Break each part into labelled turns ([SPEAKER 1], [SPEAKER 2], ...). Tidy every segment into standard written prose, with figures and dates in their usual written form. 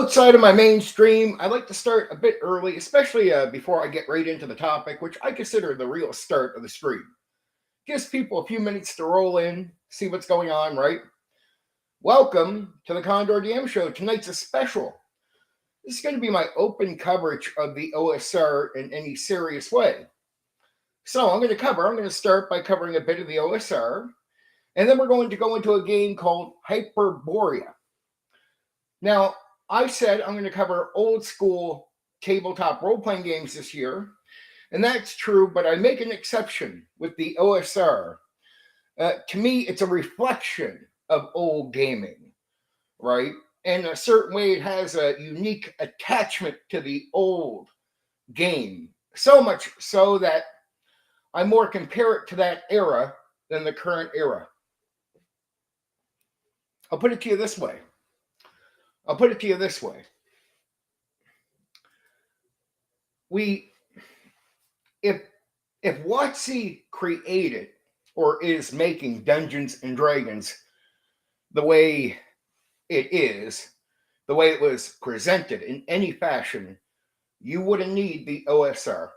[SPEAKER 1] Outside of my mainstream, I like to start a bit early, especially before I get right into the topic, which I consider the real start of the stream. Gives people a few minutes to roll in, see what's going on, right? Welcome to the Condor DM Show. Tonight's a special. This is going to be my open coverage of the OSR in any serious way. So I'm going to start by covering a bit of the OSR, and then we're going to go into a game called Hyperborea. Now, I said I'm going to cover old school tabletop role-playing games this year, and that's true, but I make an exception with the OSR. To me, it's a reflection of old gaming, right? In a certain way, it has a unique attachment to the old game, so much so that I more compare it to that era than the current era. I'll put it to you this way. If WotC created or is making Dungeons and Dragons the way it is, the way it was presented in any fashion, you wouldn't need the OSR.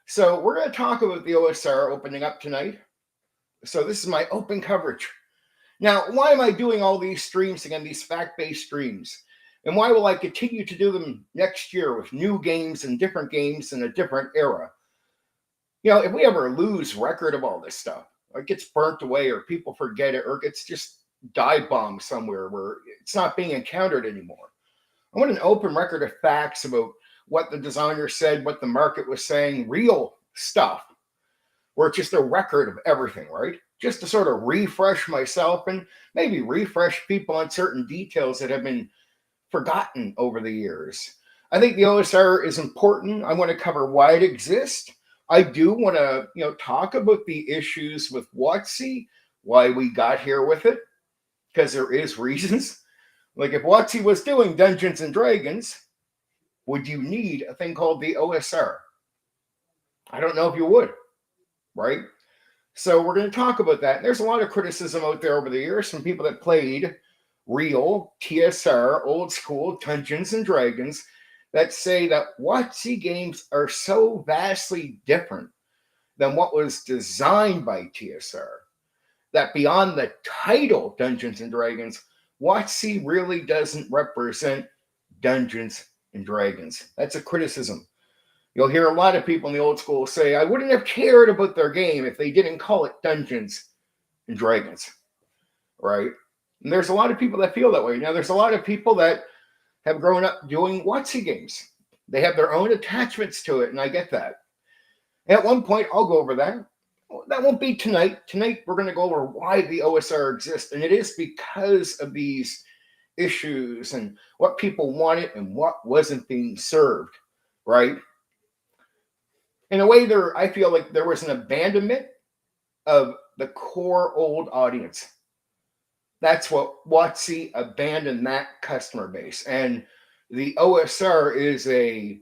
[SPEAKER 1] So we're going to talk about the OSR opening up tonight. So this is my open coverage. Now, why am I doing all these streams again, these fact-based streams? And why will I continue to do them next year with new games and different games in a different era? You know, if we ever lose record of all this stuff, or it gets burnt away, or people forget it, or it gets just dive bombed somewhere where it's not being encountered anymore. I want an open record of facts about what the designer said, what the market was saying, real stuff, where it's just a record of everything, right? Just to sort of refresh myself and maybe refresh people on certain details that have been forgotten over the years. I think the OSR is important. I want to cover why it exists. I do want to, talk about the issues with WotC, why we got here with it, because there is reasons. Like if WotC was doing Dungeons and Dragons, would you need a thing called the OSR? I don't know if you would, right? So we're going to talk about that. There's a lot of criticism out there over the years from people that played real TSR, old school Dungeons and Dragons, that say that WotC games are so vastly different than what was designed by TSR, that beyond the title Dungeons and Dragons, WotC really doesn't represent Dungeons and Dragons. That's a criticism. You'll hear a lot of people in the old school say, I wouldn't have cared about their game if they didn't call it Dungeons and Dragons, right? And there's a lot of people that feel that way. Now, there's a lot of people that have grown up doing WotC games. They have their own attachments to it, and I get that. At one point, I'll go over that. That won't be tonight. Tonight, we're going to go over why the OSR exists, and it is because of these issues and what people wanted and what wasn't being served, right? In a way, I feel like there was an abandonment of the core old audience. That's what WotC abandoned, that customer base. And the OSR is if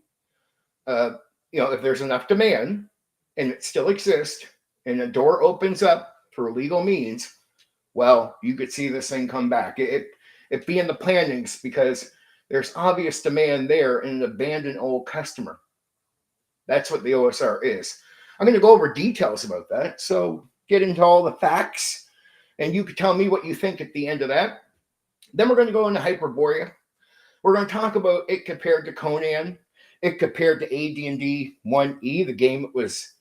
[SPEAKER 1] there's enough demand and it still exists and the door opens up through legal means, well, you could see this thing come back. It be in the plannings because there's obvious demand there in an abandoned old customer. That's what the OSR is. I'm going to go over details about that. So get into all the facts. And you can tell me what you think at the end of that. Then we're going to go into Hyperborea. We're going to talk about it compared to Conan, it compared to AD&D 1E, the game it was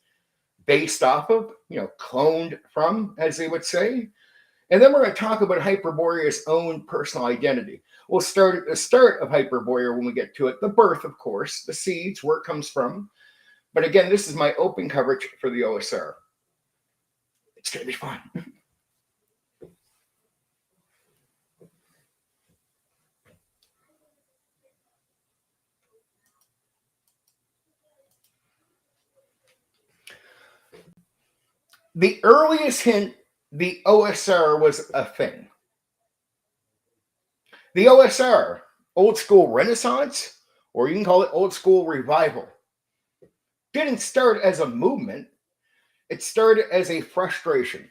[SPEAKER 1] based off of, cloned from, as they would say. And then we're going to talk about Hyperborea's own personal identity. We'll start at the start of Hyperborea when we get to it, the birth, of course, the seeds, where it comes from. But again, this is my open coverage for the OSR. It's going to be fun. The earliest hint the OSR was a thing. The OSR, old school Renaissance, or you can call it old school revival, didn't start as a movement. It started as a frustration.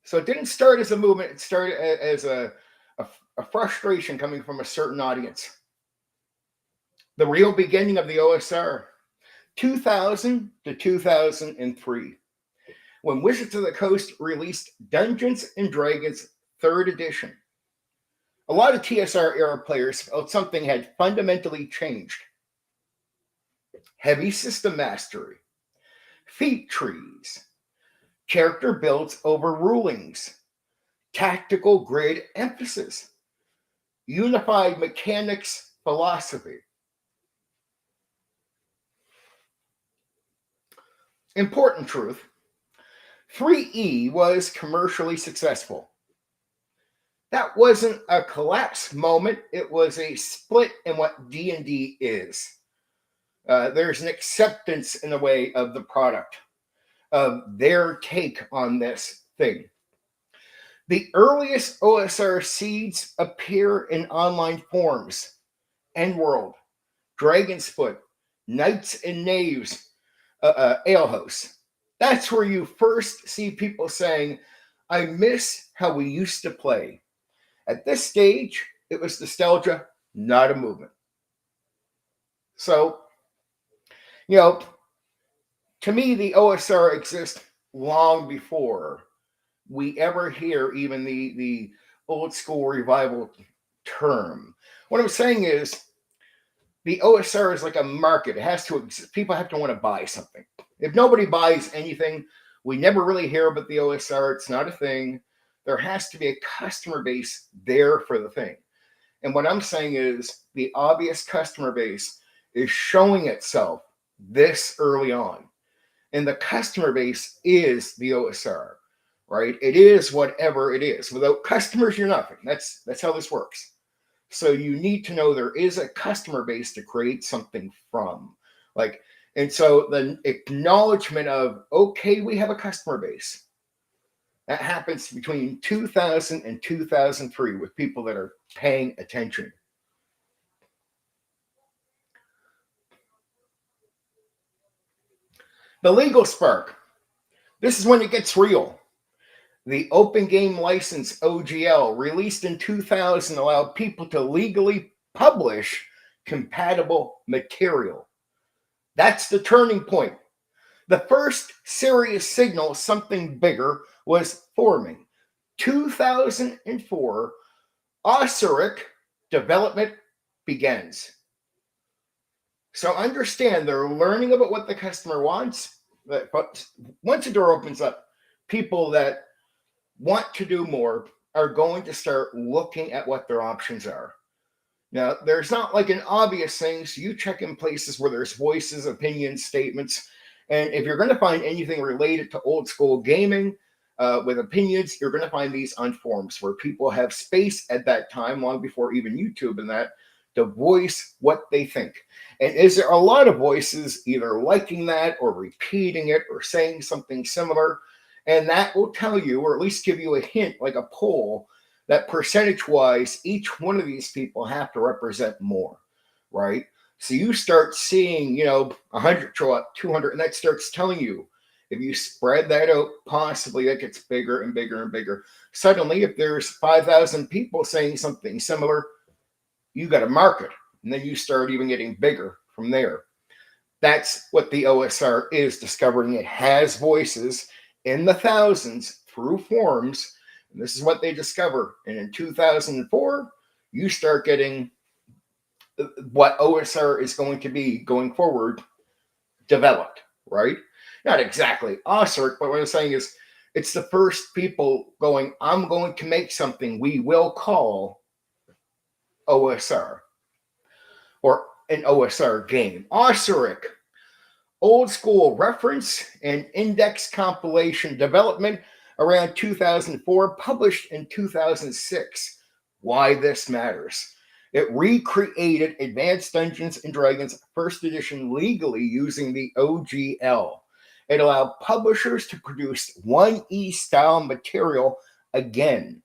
[SPEAKER 1] So it didn't start as a movement. It started as a a frustration coming from a certain audience. The real beginning of the OSR, 2000 to 2003, when Wizards of the Coast released Dungeons and Dragons 3rd edition. A lot of TSR era players felt something had fundamentally changed. Heavy system mastery, feat trees, character builds over rulings, tactical grid emphasis, unified mechanics philosophy. Important truth, 3E was commercially successful. That wasn't a collapse moment. It was a split in what D&D is. There's an acceptance in a way of the product, of their take on this thing. The earliest OSR seeds appear in online forums, Endworld, Dragonsfoot, Knights and Knaves, Alehouse. That's where you first see people saying, I miss how we used to play. At this stage, it was nostalgia, not a movement. So, to me, the OSR exists long before we ever hear even the old school revival term. What I'm saying is the OSR is like a market. It has to, people have to want to buy something. If nobody buys anything, we never really hear about the OSR. It's not a thing. There has to be a customer base there for the thing. And what I'm saying is the obvious customer base is showing itself this early on. And the customer base is the OSR, right? It is whatever it is. Without customers, you're nothing. That's how this works. So you need to know there is a customer base to create something from. And so the acknowledgement of, okay, we have a customer base. That happens between 2000 and 2003 with people that are paying attention. The legal spark. This is when it gets real. The Open Game License, OGL, released in 2000, allowed people to legally publish compatible material. That's the turning point. The first serious signal something bigger was forming. 2004, OSR development begins. So understand they're learning about what the customer wants. But once the door opens up, people that want to do more are going to start looking at what their options are. Now, there's not like an obvious thing, so you check in places where there's voices, opinions, statements. And if you're going to find anything related to old school gaming with opinions, you're going to find these on forums where people have space at that time, long before even YouTube and that, to voice what they think. And is there a lot of voices either liking that or repeating it or saying something similar? And that will tell you, or at least give you a hint, like a poll, that percentage-wise, each one of these people have to represent more, right? So you start seeing, 100 show up, 200, and that starts telling you, if you spread that out, possibly that gets bigger and bigger and bigger. Suddenly, if there's 5,000 people saying something similar, you got a market, and then you start even getting bigger from there. That's what the OSR is, discovering it has voices in the thousands through forums. And this is what they discover. And in 2004, you start getting what OSR is going to be going forward developed, right? Not exactly OSR, but what I'm saying is it's the first people going, I'm going to make something we will call OSR or an OSR game. OSR, old school reference and index compilation development around 2004, published in 2006. Why this matters. It recreated Advanced Dungeons and Dragons 1st edition legally using the OGL. It allowed publishers to produce 1E style material again.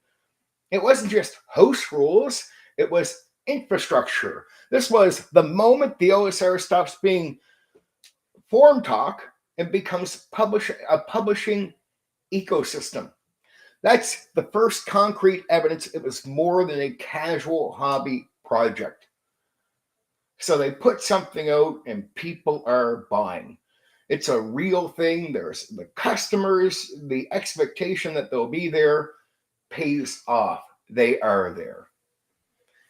[SPEAKER 1] It wasn't just host rules, it was infrastructure. This was the moment the OSR stops being form talk and becomes a publishing ecosystem. That's the first concrete evidence it was more than a casual hobby project. So they put something out and people are buying. It's a real thing. There's the customers, the expectation that they'll be there pays off. They are there.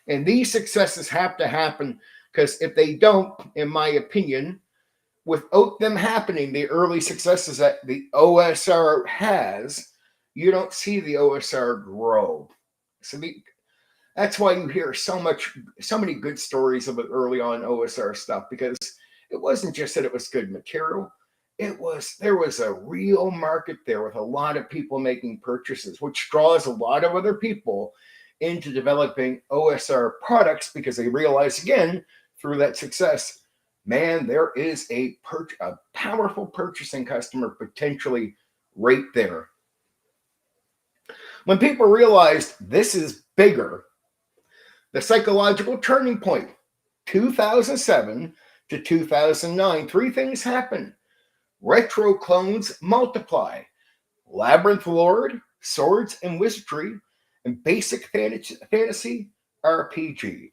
[SPEAKER 1] And these successes have to happen because if they don't, in my opinion, without them happening, the early successes that the OSR has, you don't see the OSR grow. So that's why you hear so many good stories about early on OSR stuff, because it wasn't just that it was good material. There was a real market there with a lot of people making purchases, which draws a lot of other people into developing OSR products because they realize again through that success, man, there is a powerful purchasing customer potentially right there. When people realized this is bigger, the psychological turning point, 2007 to 2009, three things happened. Retro clones multiply. Labyrinth Lord, Swords and Wizardry, and basic fantasy RPG.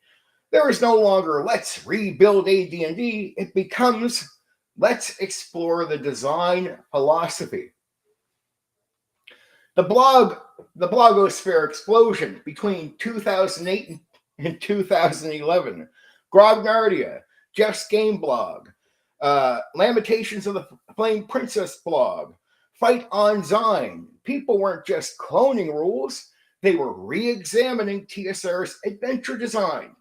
[SPEAKER 1] There is no longer let's rebuild AD&D. It becomes let's explore the design philosophy. The blogosphere explosion between 2008 and 2011. Grognardia, Jeff's Game blog, Lamentations of the Flame Princess blog, Fight on Zine. People weren't just cloning rules, they were re-examining TSR's adventure design,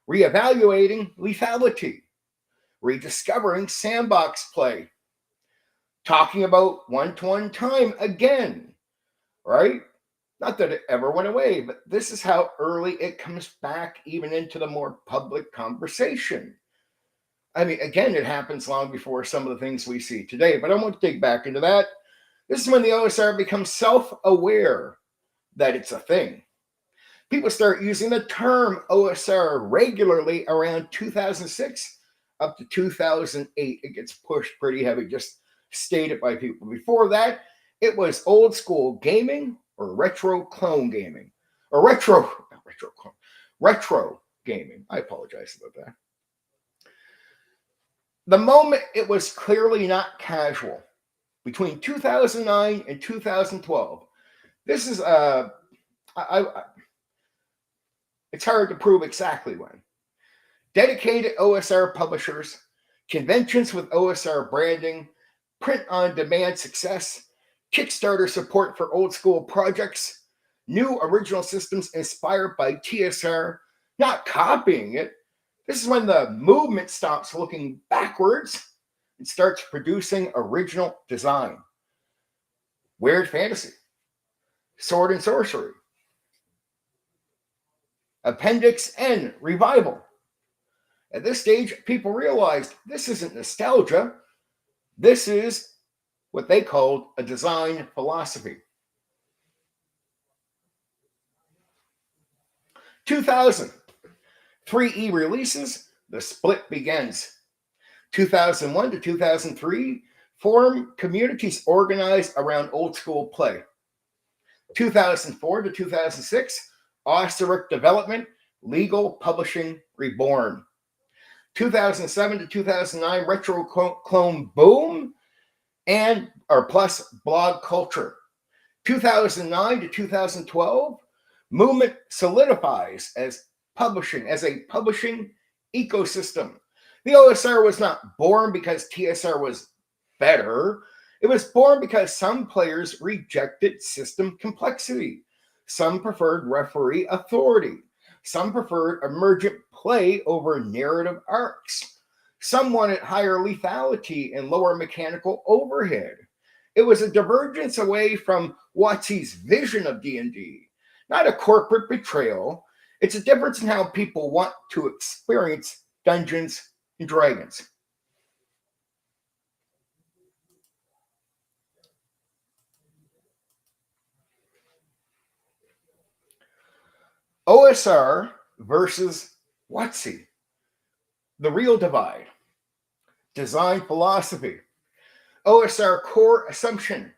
[SPEAKER 1] re-evaluating lethality, rediscovering sandbox play, talking about one-to-one time again, right? Not that it ever went away, but this is how early it comes back even into the more public conversation. I mean, again, it happens long before some of the things we see today, but I won't dig back into that. This is when the OSR becomes self-aware that it's a thing. People start using the term OSR regularly around 2006 up to 2008. It gets pushed pretty heavy, just stated by people. Before that, it was old school gaming or retro clone gaming. Or retro gaming. I apologize about that. The moment it was clearly not casual, between 2009 and 2012, this is it's hard to prove exactly when. Dedicated OSR publishers, conventions with OSR branding, print-on-demand success, Kickstarter support for old school projects, new original systems inspired by TSR, not copying it. This is when the movement stops looking backwards and starts producing original design. Weird fantasy, sword and sorcery, Appendix N revival. At this stage, people realized this isn't nostalgia. This is what they called a design philosophy. 2000, 3E releases, the split begins. 2001 to 2003, form communities organized around old school play. 2004 to 2006, OSR development, legal publishing reborn. 2007 to 2009, retro clone boom plus blog culture. 2009 to 2012, movement solidifies as a publishing ecosystem. The OSR was not born because TSR was better. It was born because some players rejected system complexity. Some preferred referee authority. Some preferred emergent play over narrative arcs. Some wanted higher lethality and lower mechanical overhead. It was a divergence away from WotC's vision of D&D, not a corporate betrayal. It's a difference in how people want to experience Dungeons and Dragons. OSR versus WotC. The real divide. Design philosophy. OSR core assumption.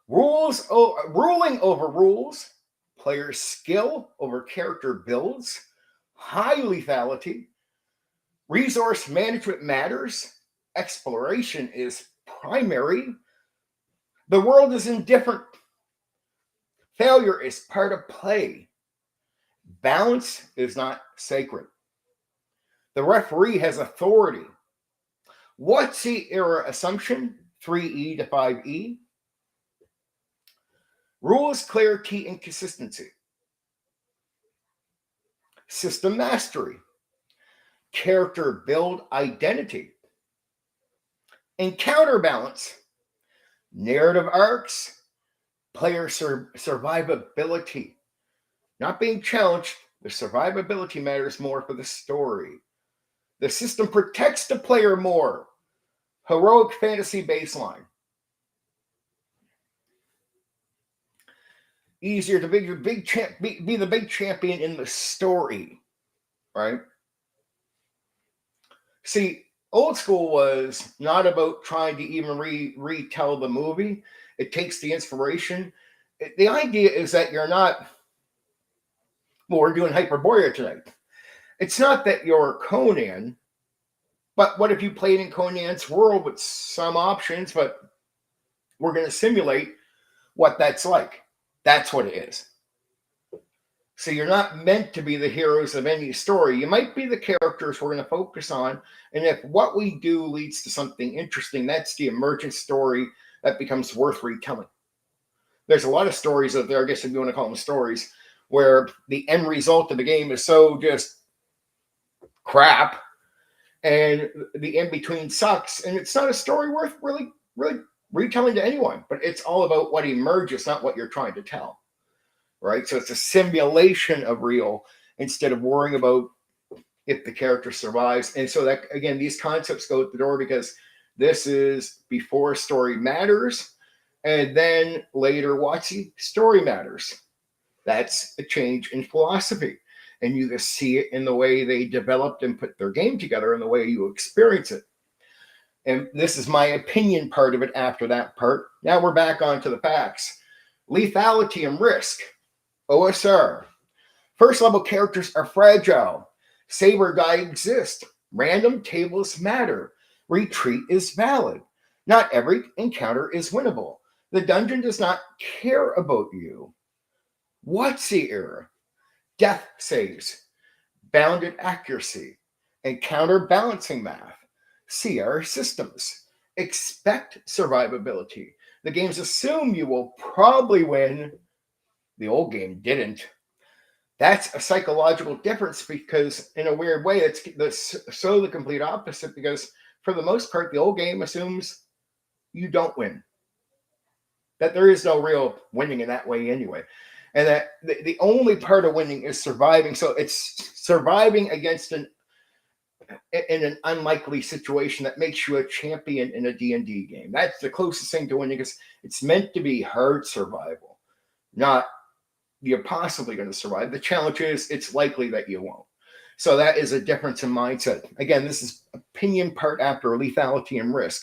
[SPEAKER 1] Ruling over rules, player skill over character builds, high lethality, resource management matters, exploration is primary, the world is indifferent, failure is part of play, balance is not sacred, the referee has authority. What's the era assumption? 3E to 5E. Rules, clarity, and consistency. System mastery. Character build identity. And counterbalance. Narrative arcs. Player survivability. Not being challenged, the survivability matters more for the story. The system protects the player more. Heroic fantasy baseline. Easier to be the big champion in the story, right? See, old school was not about trying to even retell the movie. It takes the inspiration. The idea is that you're not, well, we're doing Hyperborea tonight. It's not that you're Conan, but what if you played in Conan's world with some options, but we're going to simulate what that's like. That's what it is. So you're not meant to be the heroes of any story. You might be the characters we're going to focus on. And if what we do leads to something interesting, that's the emergent story that becomes worth retelling. There's a lot of stories out there, I guess if you want to call them stories, where the end result of the game is so just crap and the in-between sucks. And it's not a story worth really retelling to anyone, but it's all about what emerges, not what you're trying to tell. Right? So it's a simulation of real instead of worrying about if the character survives. And so that, again, these concepts go out the door because this is before story matters. And then later, WotC, story matters. That's a change in philosophy. And you just see it in the way they developed and put their game together and the way you experience it. And this is my opinion part of it after that part. Now we're back onto the facts. Lethality and risk. OSR. First level characters are fragile. Saber die exist. Random tables matter. Retreat is valid. Not every encounter is winnable. The dungeon does not care about you. WotC era? Death saves. Bounded accuracy. And counterbalancing math. CR systems. Expect survivability. The games assume you will probably win. The old game didn't. That's a psychological difference because in a weird way, it's the complete opposite because for the most part, the old game assumes you don't win. That there is no real winning in that way anyway. And that the only part of winning is surviving. So it's surviving against in an unlikely situation that makes you a champion in a D&D game. That's the closest thing to winning because it's meant to be hard survival, not you're possibly going to survive. The challenge is it's likely that you won't. So that is a difference in mindset. Again, this is opinion part after lethality and risk.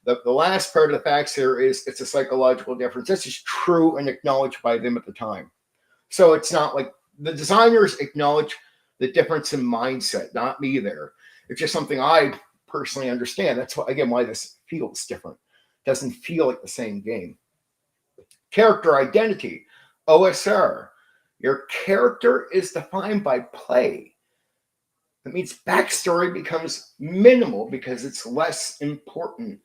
[SPEAKER 1] The last part of the facts here is it's a psychological difference. This is true and acknowledged by them at the time. So it's not like the designers acknowledge the difference in mindset, not me there. It's just something I personally understand. That's why, again, why this feels different. It doesn't feel like the same game. Character identity. OSR, your character is defined by play. That means backstory becomes minimal because it's less important.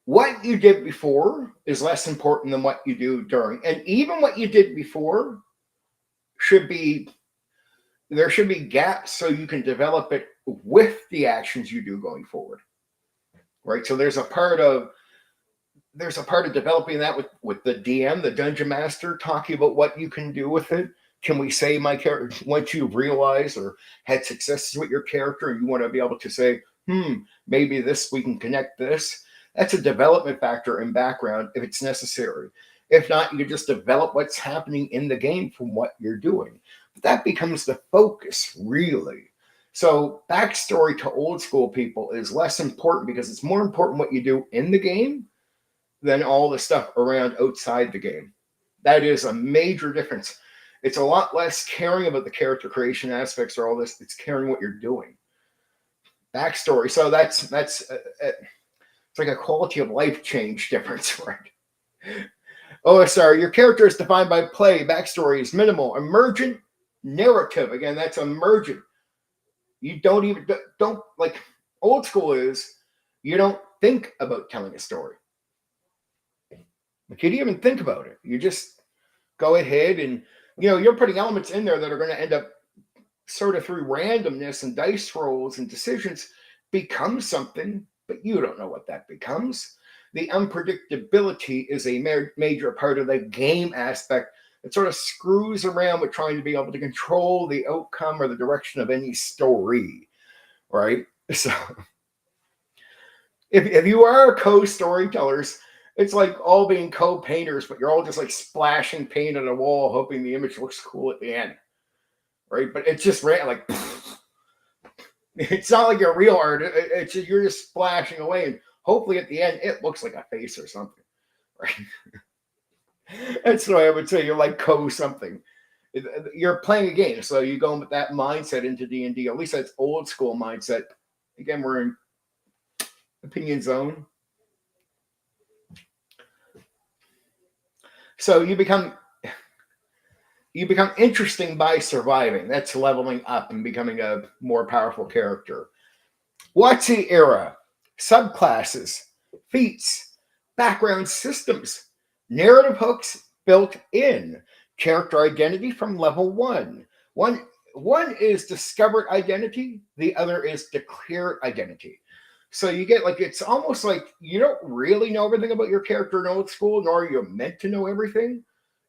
[SPEAKER 1] What you did before is less important than what you do during. And even what you did before there should be gaps so you can develop it with the actions you do going forward. Right? So there's a part of developing that with the DM, the dungeon master, talking about what you can do with it. Can we say my character, once you've realized or had successes with your character and you want to be able to say, maybe we can connect this. That's a development factor in background if it's necessary. If not, you can just develop what's happening in the game from what you're doing. But that becomes the focus, really. So backstory to old school people is less important because it's more important what you do in the game than all the stuff around outside the game. That is a major difference. It's a lot less caring about the character creation aspects or all this. It's caring what you're doing. Backstory. So that's it's like a quality of life change difference, right? OSR, your character is defined by play. Backstory is minimal. Emergent narrative. Again, that's emergent. You don't like old school is you don't think about telling a story. Like you didn't even think about it. You just go ahead and you're putting elements in there that are going to end up sort of through randomness and dice rolls and decisions become something, but you don't know what that becomes. The unpredictability is a major part of the game aspect. It sort of screws around with trying to be able to control the outcome or the direction of any story, right? So if you are co-storytellers, it's like all being co-painters, but you're all just like splashing paint on a wall, hoping the image looks cool at the end, right? But it's just like it's not like a real art. It's just, you're just splashing away, and hopefully at the end it looks like a face or something, right? That's the way I would say you're like something. You're playing a game, so you go with that mindset into D&D. At least that's old school mindset. Again, we're in opinion zone. So you become interesting by surviving. That's leveling up and becoming a more powerful character. WotC-era, subclasses, feats, background systems, narrative hooks built in, character identity from level 1. One is discovered identity, the other is declared identity. So you get it's almost like you don't really know everything about your character in old school, nor are you meant to know everything.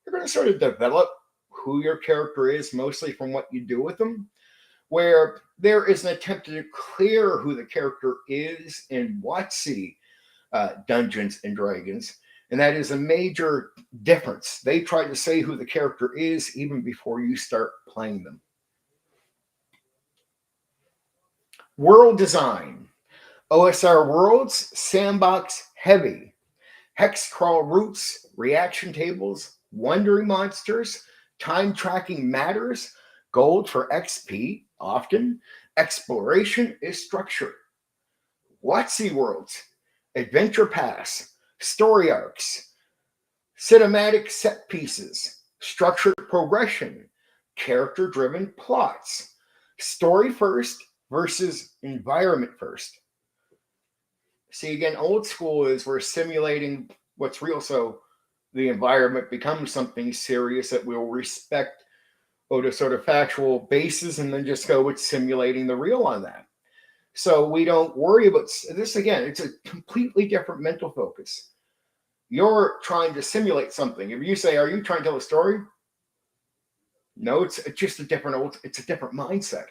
[SPEAKER 1] You're going to sort of develop who your character is mostly from what you do with them, where there is an attempt to declare who the character is in WotC Dungeons and Dragons, and that is a major difference. They try to say who the character is even before you start playing them. World design. OSR worlds, sandbox heavy. Hex crawl routes, reaction tables, wandering monsters, time tracking matters, gold for XP, often. Exploration is structured. WotC worlds, adventure pass, story arcs, cinematic set pieces, structured progression, character-driven plots, story first versus environment first. See, again, old school is we're simulating what's real, so the environment becomes something serious that we'll respect to sort of factual basis and then just go with simulating the real on that. So we don't worry about this. Again, it's a completely different mental focus. You're trying to simulate something. If you say, are you trying to tell a story? No, it's just it's a different mindset.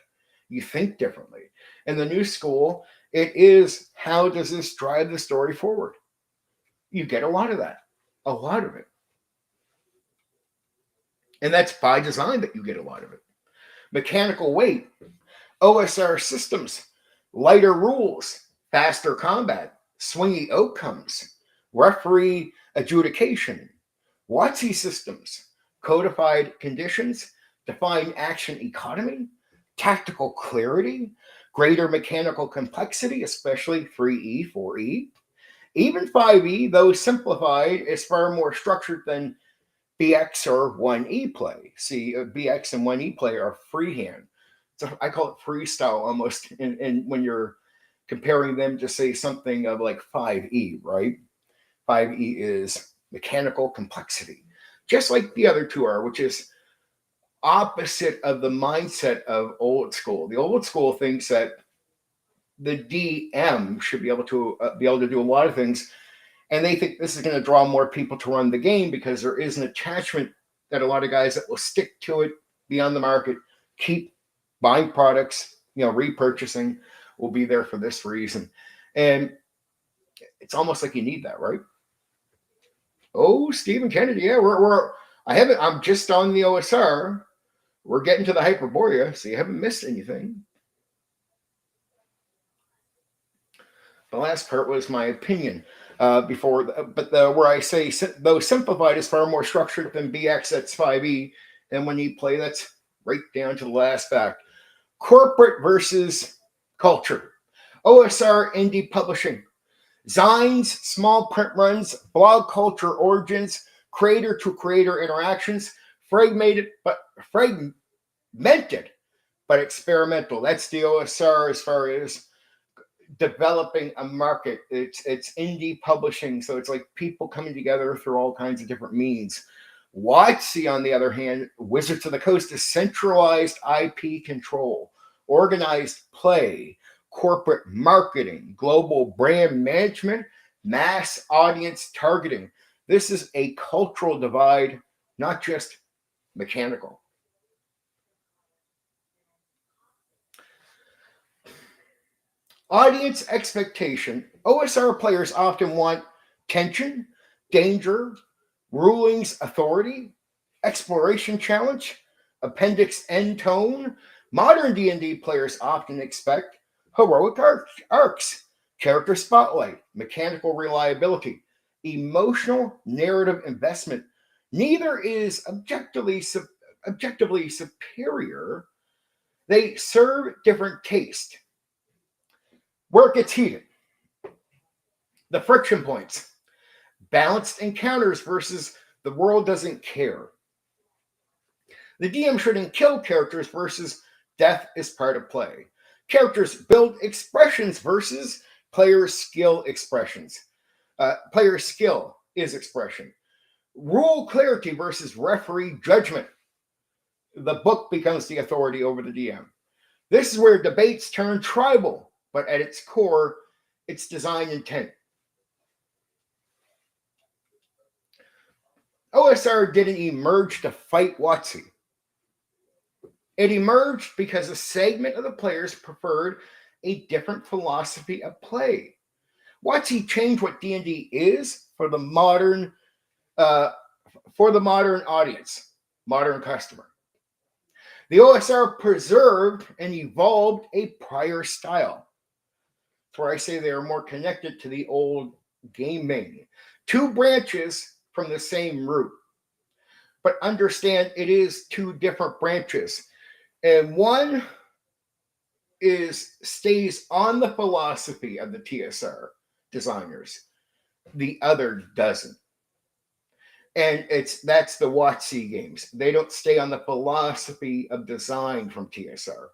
[SPEAKER 1] You think differently. In the new school, it is, how does this drive the story forward? You get a lot of that, a lot of it. And that's by design that you get a lot of it. Mechanical weight, OSR systems, lighter rules, faster combat, swingy outcomes, referee adjudication, WotC systems, codified conditions, defined action economy, tactical clarity, greater mechanical complexity, especially 3E, 4E. Even 5E, though simplified, is far more structured than BX or 1E play. See, BX and 1E play are freehand. So I call it freestyle almost. And when you're comparing them to say something of like 5E, right? 5E is mechanical complexity, just like the other two are, which is opposite of the mindset of old school. The old school thinks that the DM should be able to do a lot of things, and they think this is going to draw more people to run the game because there is an attachment that a lot of guys that will stick to it, be on the market, keep buying products, repurchasing, will be there for this reason. And it's almost like you need that, right? Oh, Stephen Kennedy, yeah, I'm just on the OSR. We're getting to the Hyperborea, so you haven't missed anything. The last part was my opinion. Where I say though simplified is far more structured than BX, that's 5e, and when you play, that's right down to the last fact. Corporate versus culture. OSR indie publishing. Zines, small print runs, blog culture origins, creator to creator interactions, fragmented but experimental. That's the OSR as far as developing a market. It's indie publishing, so it's like people coming together through all kinds of different means. WotC, on the other hand, Wizards of the Coast, is centralized IP control, organized play, corporate marketing, global brand management, mass audience targeting. This is a cultural divide, not just mechanical. Audience expectation. OSR players often want tension, danger, rulings, authority, exploration challenge, appendix end tone. Modern D&D players often expect heroic arcs, character spotlight, mechanical reliability, emotional narrative investment. Neither is objectively superior. They serve different taste. Where it gets heated. The friction points. Balanced encounters versus the world doesn't care. The DM shouldn't kill characters versus death is part of play. Characters build expressions versus player skill expressions. Player skill is expression. Rule clarity versus referee judgment. The book becomes the authority over the DM. This is where debates turn tribal, but at its core, it's design intent. OSR didn't emerge to fight WotC. It emerged because a segment of the players preferred a different philosophy of play. WotC changed what D&D is for the modern audience, modern customer. The OSR preserved and evolved a prior style. That's where I say they are more connected to the old gaming. Two branches from the same root. But understand it is two different branches. And one stays on the philosophy of the TSR designers. The other doesn't. And that's the WotC games. They don't stay on the philosophy of design from TSR.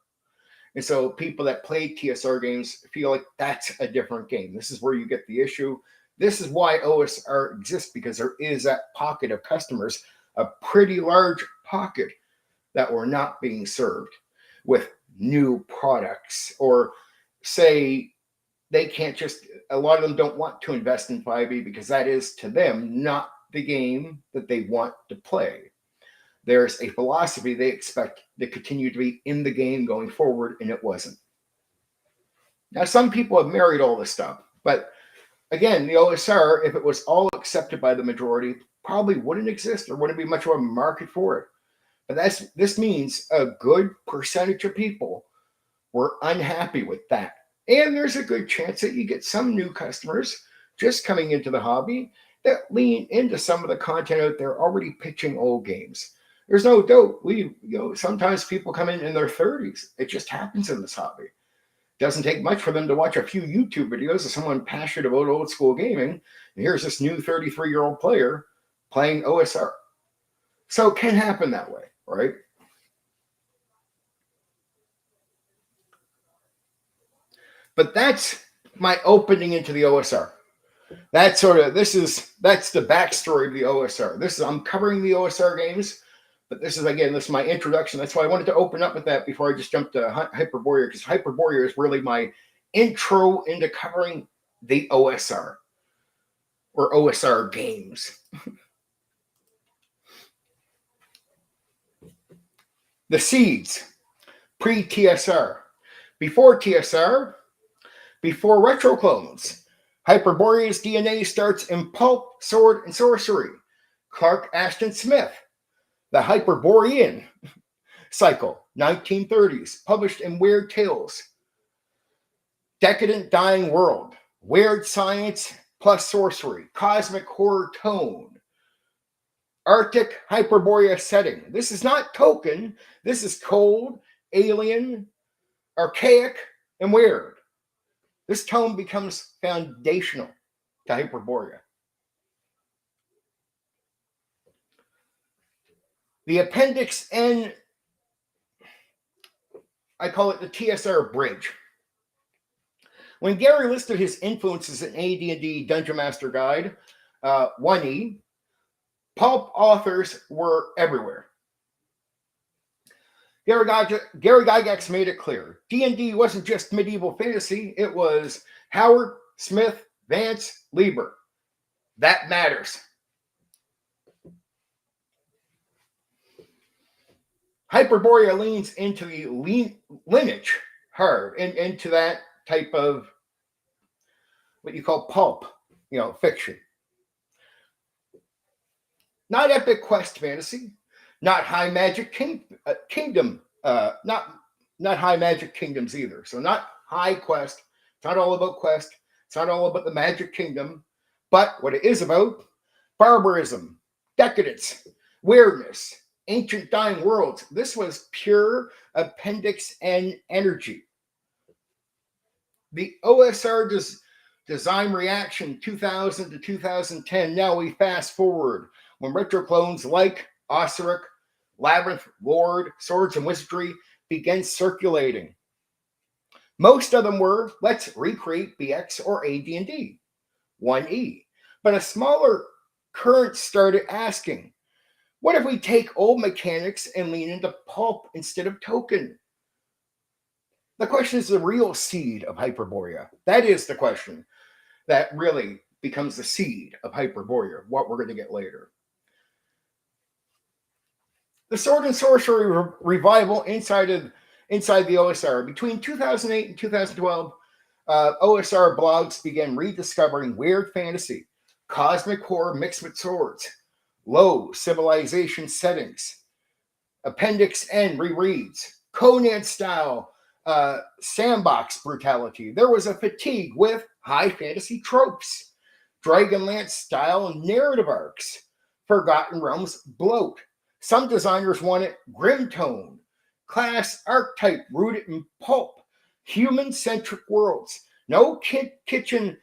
[SPEAKER 1] And so people that play TSR games feel like that's a different game. This is where you get the issue. This is why OSR exists, because there is that pocket of customers, a pretty large pocket that were not being served with new products, or say they can't just, a lot of them don't want to invest in 5e because that is to them not the game that they want to play. There's a philosophy they expect to continue to be in the game going forward, and it wasn't. Now, some people have married all this stuff, but again, the OSR, if it was all accepted by the majority, probably wouldn't exist. There wouldn't be much of a market for it. But this means a good percentage of people were unhappy with that. And there's a good chance that you get some new customers just coming into the hobby that lean into some of the content out there already pitching old games. There's no doubt sometimes people come in their 30s. It just happens in this hobby. It doesn't take much for them to watch a few YouTube videos of someone passionate about old school gaming. And here's this new 33-year-old player playing OSR. So it can happen that way, right? But that's my opening into the OSR. That's the backstory of the OSR. I'm covering the OSR games, but this is my introduction. That's why I wanted to open up with that before I just jumped to Hyperborea, because Hyperborea is really my intro into covering the OSR or OSR games. The seeds, pre-TSR, before TSR, before retro clones. Hyperborea's DNA starts in pulp, sword, and sorcery. Clark Ashton Smith, the Hyperborean cycle, 1930s, published in Weird Tales. Decadent Dying World, Weird Science, plus sorcery, cosmic horror tone, Arctic Hyperborea setting. This is not token. This is cold, alien, archaic, and weird. This tone becomes foundational to Hyperborea. The Appendix N, I call it the TSR bridge. When Gary listed his influences in AD&D Dungeon Master Guide 1E, pulp authors were everywhere. Gary Gygax made it clear. D&D wasn't just medieval fantasy. It was Howard, Smith, Vance, Lieber. That matters. Hyperborea leans into the lineage hard and into that type of what you call pulp, fiction. Not epic quest fantasy, not high magic kingdom, not high magic kingdoms either. So not high quest. It's not all about quest. It's not all about the magic kingdom. But what it is about, barbarism, decadence, weirdness, ancient dying worlds. This was pure Appendix N energy. The OSR design reaction 2000 to 2010. Now we fast forward when retro clones like Osiric, Labyrinth, Lord, Swords and Wizardry began circulating. Most of them were, let's recreate BX or AD&D 1E. But a smaller current started asking, what if we take old mechanics and lean into pulp instead of token? The question is the real seed of Hyperborea. That is the question that really becomes the seed of Hyperborea, what we're going to get later. The Sword and Sorcery revival inside the OSR. Between 2008 and 2012, OSR blogs began rediscovering weird fantasy, cosmic horror mixed with swords, low civilization settings, Appendix N rereads, Conan style sandbox brutality. There was a fatigue with high fantasy tropes, Dragonlance style narrative arcs, Forgotten Realms bloat. Some designers wanted grim tone, class archetype rooted in pulp, human-centric worlds. No kitchen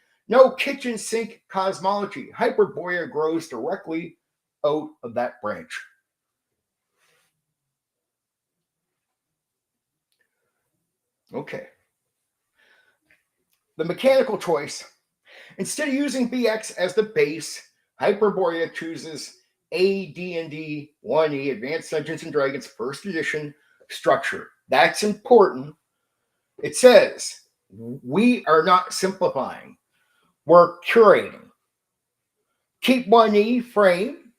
[SPEAKER 1] sink cosmology. Hyperborea grows directly out of that branch. Okay. The mechanical choice. Instead of using BX as the base, Hyperborea chooses AD&D 1E, Advanced Dungeons and Dragons First Edition structure. That's important. It says we are not simplifying. We're curating. Keep 1E frame.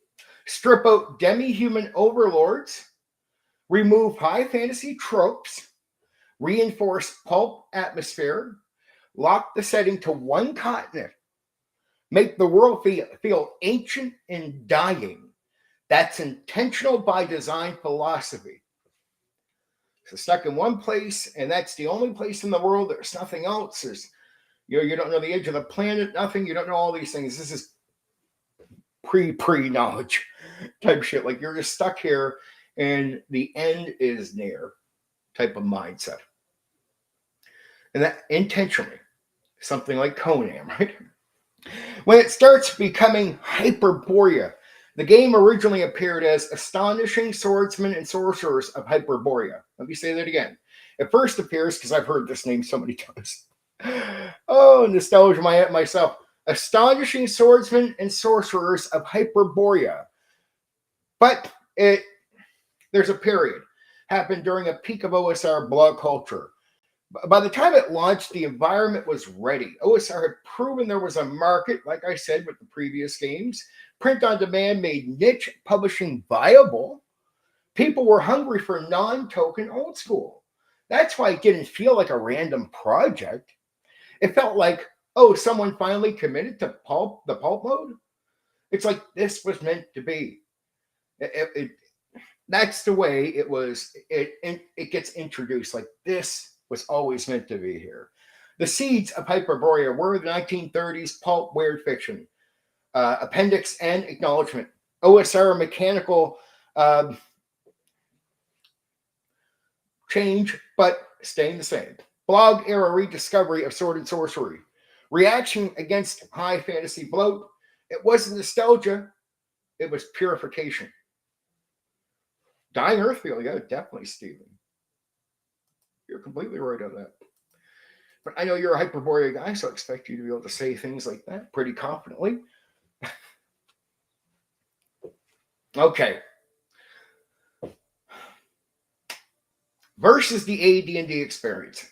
[SPEAKER 1] Strip out demi-human overlords. Remove high fantasy tropes. Reinforce pulp atmosphere. Lock the setting to one continent. Make the world feel ancient and dying. That's intentional by design philosophy. So stuck in one place, and that's the only place in the world. There's nothing else. There's, you don't know the edge of the planet, nothing. You don't know all these things. This is pre-knowledge type shit. Like you're just stuck here, and the end is near type of mindset. And that intentionally, something like Conan, right? When it starts becoming Hyperborea, the game originally appeared as Astonishing Swordsmen and Sorcerers of Hyperborea. Let me say that again. It first appears, because I've heard this name so many times. Oh, nostalgia myself. Astonishing Swordsmen and Sorcerers of Hyperborea. But there's a period. Happened during a peak of OSR blog culture. By the time it launched, the environment was ready. OSR had proven there was a market, like I said with the previous games. Print on demand made niche publishing viable. People were hungry for non-token old school. That's why it didn't feel like a random project. It felt like, oh, someone finally committed to the pulp mode. It's like this was meant to be. That's the way it was. It gets introduced. Like this was always meant to be here. The seeds of Hyperborea were the 1930s pulp weird fiction, appendix and acknowledgement, OSR mechanical change, but staying the same. Blog era rediscovery of sword and sorcery. Reaction against high fantasy bloat. It wasn't nostalgia, it was purification. Dying Earthfield, yeah, definitely, Stephen. You're completely right on that. But I know you're a Hyperborea guy, so I expect you to be able to say things like that pretty confidently. Okay. Versus the AD&D experience.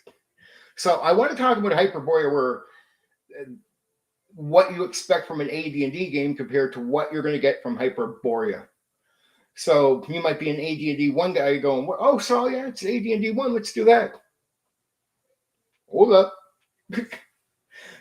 [SPEAKER 1] So I want to talk about Hyperborea, where what you expect from an AD&D game compared to what you're going to get from Hyperborea. So you might be an AD&D 1 guy going, oh, so yeah, it's AD&D 1, let's do that. Hold up.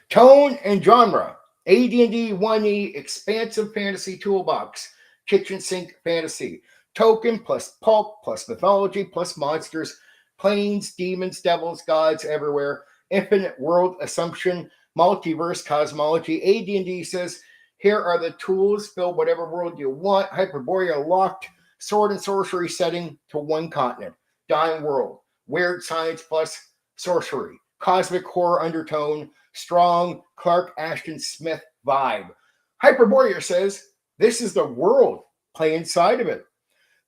[SPEAKER 1] Tone and genre. AD&D 1E expansive fantasy toolbox. Kitchen sink fantasy. Token plus pulp plus mythology plus monsters. Planes, demons, devils, gods everywhere. Infinite world assumption. Multiverse cosmology. AD&D says, here are the tools. Build whatever world you want. Hyperborea locked sword and sorcery setting to one continent. Dying world. Weird science plus sorcery. Cosmic horror undertone. Strong Clark Ashton Smith vibe. Hyperborea says, this is the world. Play inside of it.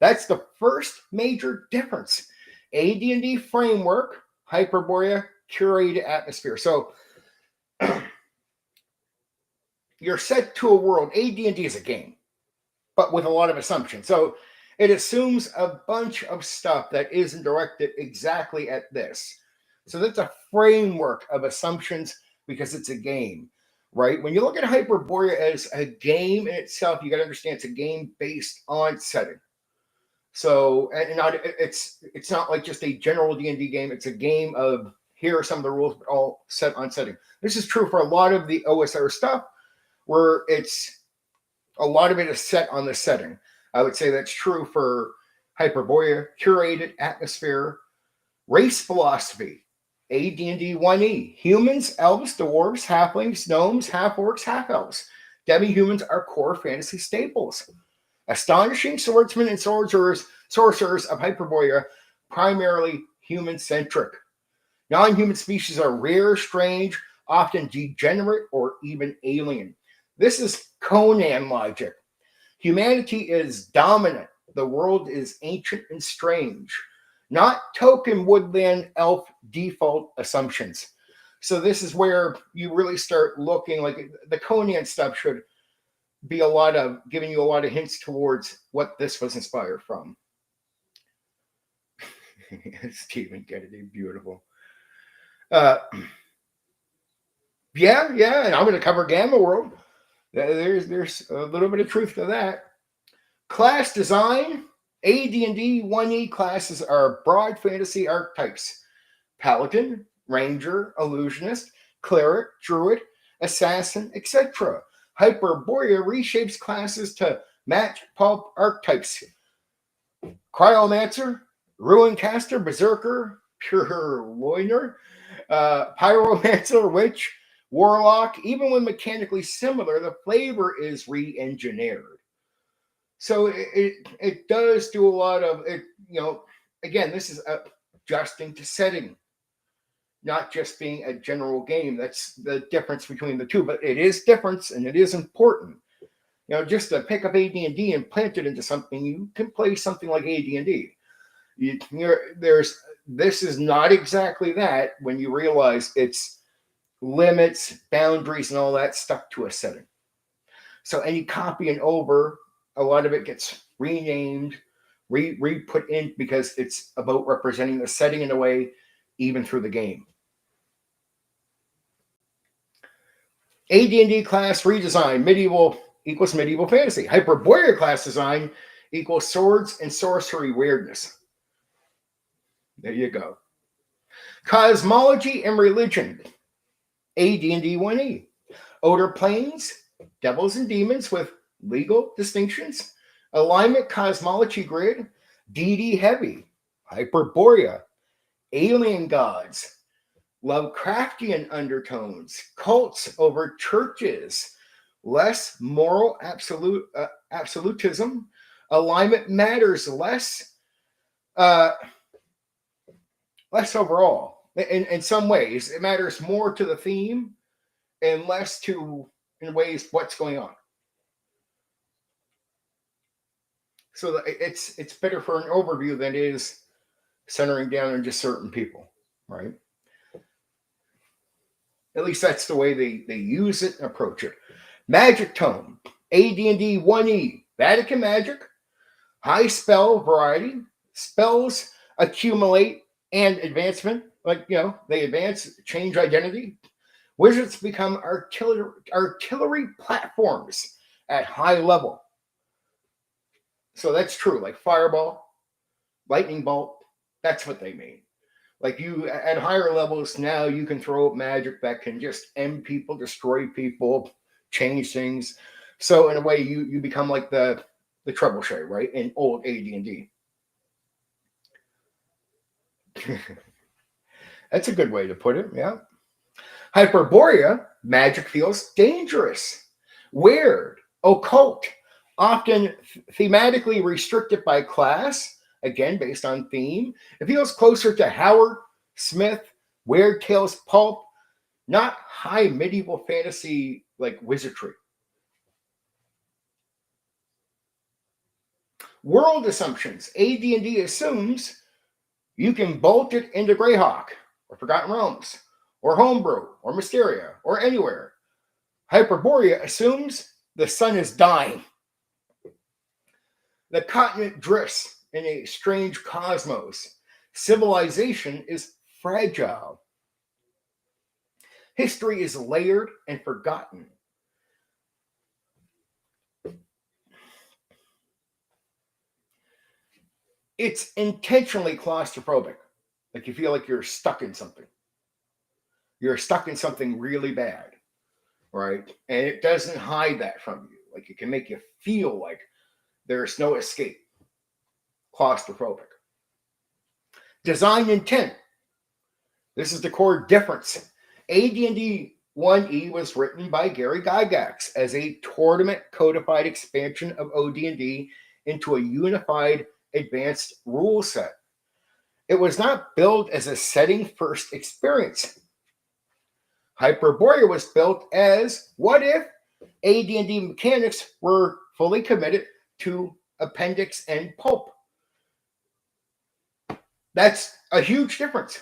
[SPEAKER 1] That's the first major difference. AD&D framework. Hyperborea curated atmosphere. So you're set to a world. AD&D is a game, but with a lot of assumptions. So it assumes a bunch of stuff that isn't directed exactly at this. So that's a framework of assumptions because it's a game, right? When you look at Hyperborea as a game in itself, you got to understand it's a game based on setting. So and not, it's not like just a general D&D game. It's a game of here are some of the rules, but all set on setting. This is true for a lot of the OSR stuff, where it's a lot of it is set on the setting. I would say that's true for Hyperborea, curated atmosphere, race philosophy, AD&D 1E, humans, elves, dwarves, halflings, gnomes, half-orcs, half-elves. Demi-humans are core fantasy staples. Astonishing swordsmen and sorcerers of Hyperborea, primarily human-centric. Non-human species are rare, strange, often degenerate, or even alien. This is Conan logic. Humanity is dominant. The world is ancient and strange. Not token woodland elf default assumptions. So this is where you really start looking like the Conan stuff should be a lot of giving you a lot of hints towards what this was inspired from. Stephen Kennedy, beautiful. Yeah, and I'm going to cover Gamma World. There's a little bit of truth to that. Class design. AD&D 1E classes are broad fantasy archetypes. Paladin, Ranger, Illusionist, Cleric, Druid, Assassin, etc. Hyperborea reshapes classes to match pulp archetypes. Cryomancer, Ruincaster, Berserker, Purloiner, Pyromancer, Witch, Warlock. Even when mechanically similar, the flavor is re-engineered. So it does do a lot of it, again, this is adjusting to setting, not just being a general game. That's the difference between the two, but it is difference and it is important. Just to pick up AD&D and plant it into something, you can play something like AD&D. This is not exactly that when you realize it's limits, boundaries, and all that stuck to a setting. So any copying over, a lot of it gets renamed, re-put in because it's about representing the setting in a way, even through the game. AD&D class redesign, medieval equals medieval fantasy. Hyperborea class design equals swords and sorcery weirdness. There you go. Cosmology and religion, AD&D 1E. Outer planes, devils and demons with legal distinctions. Alignment cosmology grid, DD heavy. Hyperborea. Alien gods. Lovecraftian undertones, cults over churches, less moral absolutism, alignment matters uh, less overall. In some ways, it matters more to the theme and less to, in ways, what's going on. So it's better for an overview than it is centering down on just certain people, right? At least that's the way they use it and approach it. Magic Tome, AD&D 1E, Vatican Magic, high spell variety, spells accumulate and advancement, like, they advance, change identity. Wizards become artillery platforms at high level. So that's true, like Fireball, Lightning Bolt, that's what they mean. Like, you at higher levels now, you can throw up magic that can just end people, destroy people, change things. So in a way, you become like the trebuchet, right? In old AD&D. That's a good way to put it, yeah. Hyperborea, magic feels dangerous, weird, occult, often thematically restricted by class, again, based on theme. It feels closer to Howard, Smith, Weird Tales pulp, not high medieval fantasy like wizardry. World assumptions. AD&D assumes you can bolt it into Greyhawk, or Forgotten Realms, or Homebrew, or Mysteria, or anywhere. Hyperborea assumes the sun is dying. The continent drifts in a strange cosmos. Civilization is fragile. History is layered and forgotten. It's intentionally claustrophobic. Like, you feel like you're stuck in something. You're stuck in something really bad, right? And it doesn't hide that from you. Like, it can make you feel like there's no escape. Claustrophobic. Design intent. This is the core difference. AD&D 1E was written by Gary Gygax as a tournament codified expansion of OD&D into a unified advanced rule set. It was not built as a setting first experience. Hyperborea was built as, what if AD&D mechanics were fully committed to appendix and pulp? That's a huge difference.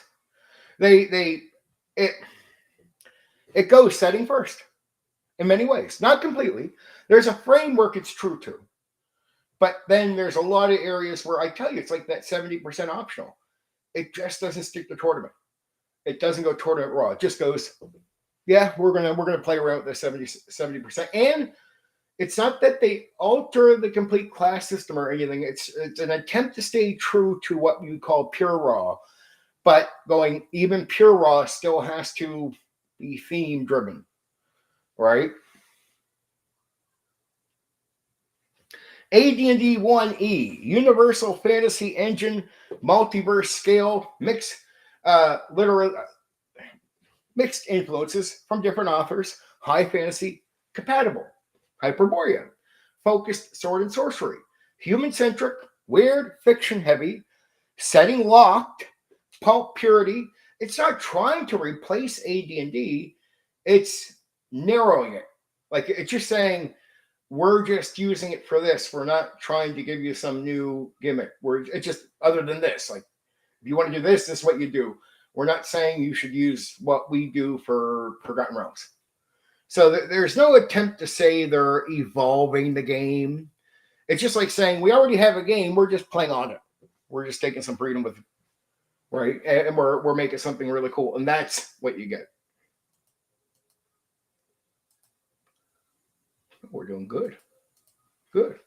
[SPEAKER 1] It goes setting first in many ways, not completely. There's a framework it's true to, but then there's a lot of areas where I tell you it's like that 70% optional. It just doesn't stick to tournament. It doesn't go tournament raw. It just goes, yeah, we're gonna play around with the 70%. And it's not that they alter the complete class system or anything. It's an attempt to stay true to what you call pure raw, but going even pure raw still has to be theme driven, right? AD&D 1E, Universal Fantasy Engine, multiverse scale, mixed influences from different authors, high fantasy, compatible. Hyperborea, focused sword and sorcery, human-centric, weird, fiction-heavy, setting locked, pulp purity. It's not trying to replace AD&D, it's narrowing it. Like, it's just saying, we're just using it for this. We're not trying to give you some new gimmick. It's just other than this. Like, if you want to do this, this is what you do. We're not saying you should use what we do for Forgotten Realms. So there's no attempt to say they're evolving the game. It's just like saying, we already have a game. We're just playing on it. We're just taking some freedom with it, right? And we're making something really cool. And that's what you get. We're doing good. Good.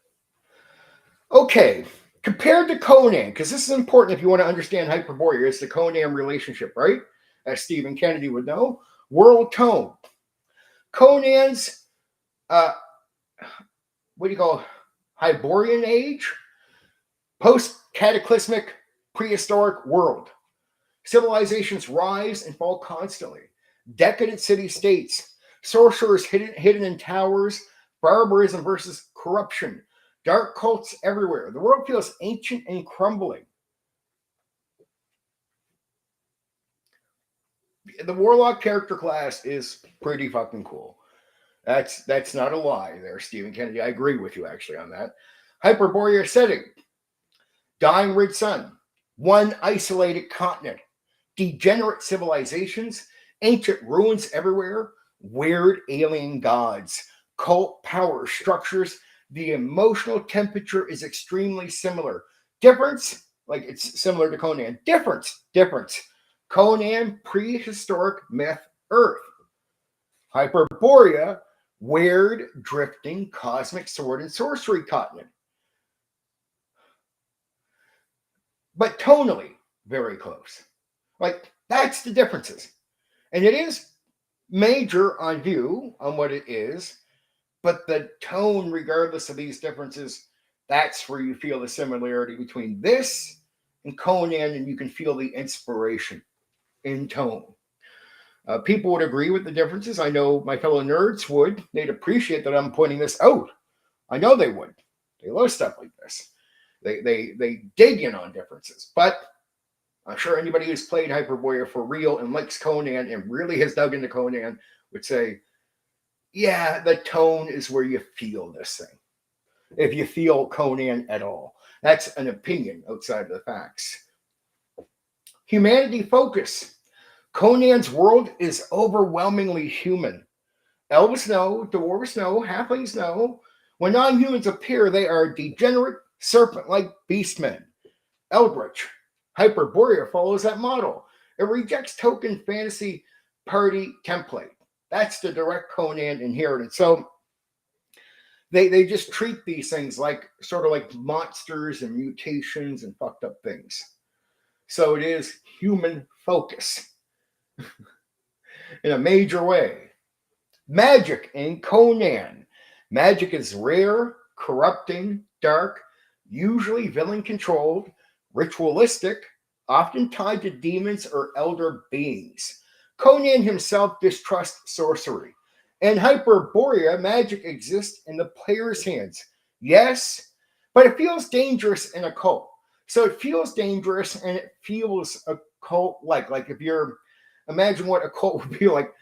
[SPEAKER 1] Okay. Compared to Conan, because this is important if you want to understand Hyperborea, it's the Conan relationship, right? As Stephen Kennedy would know. World tone. Conan's, what do you call, Hyborian age? Post-cataclysmic prehistoric world. Civilizations rise and fall constantly. Decadent city-states, sorcerers hidden in towers, barbarism versus corruption, dark cults everywhere. The world feels ancient and crumbling. The warlock character class is pretty fucking cool. That's not a lie there, Stephen Kennedy. I agree with you actually on that. Hyperborea setting, dying red sun, one isolated continent, degenerate civilizations, ancient ruins everywhere, weird alien gods, cult power structures. The emotional temperature is extremely similar. Difference, like it's similar to Conan. Difference. Conan, prehistoric myth, Earth. Hyperborea, weird, drifting, cosmic sword and sorcery continent. But tonally, very close. Like, that's the differences. And it is major on view on what it is, but the tone, regardless of these differences, that's where you feel the similarity between this and Conan, and you can feel the inspiration in tone. People would agree with the differences. I know my fellow nerds would. They'd appreciate that I'm pointing this out. I know they would. They love stuff like this. They dig in on differences. But I'm sure anybody who's played Hyperborea for real and likes Conan and really has dug into Conan would say, yeah, the tone is where you feel this thing. If you feel Conan at all. That's an opinion outside of the facts. Humanity focus. Conan's world is overwhelmingly human. Elves know, dwarves know, halflings know. When non-humans appear, they are degenerate, serpent-like beastmen. Eldritch. Hyperborea follows that model. It rejects token fantasy party template. That's the direct Conan inheritance. So they just treat these things like sort of like monsters and mutations and fucked up things. So it is human focus in a major way. Magic in Conan. Magic is rare, corrupting, dark, usually villain controlled, ritualistic, often tied to demons or elder beings. Conan himself distrusts sorcery. In Hyperborea, magic exists in the player's hands. Yes, but it feels dangerous in a cult. So it feels dangerous and it feels occult-like. Like if you're, imagine what a cult would be like.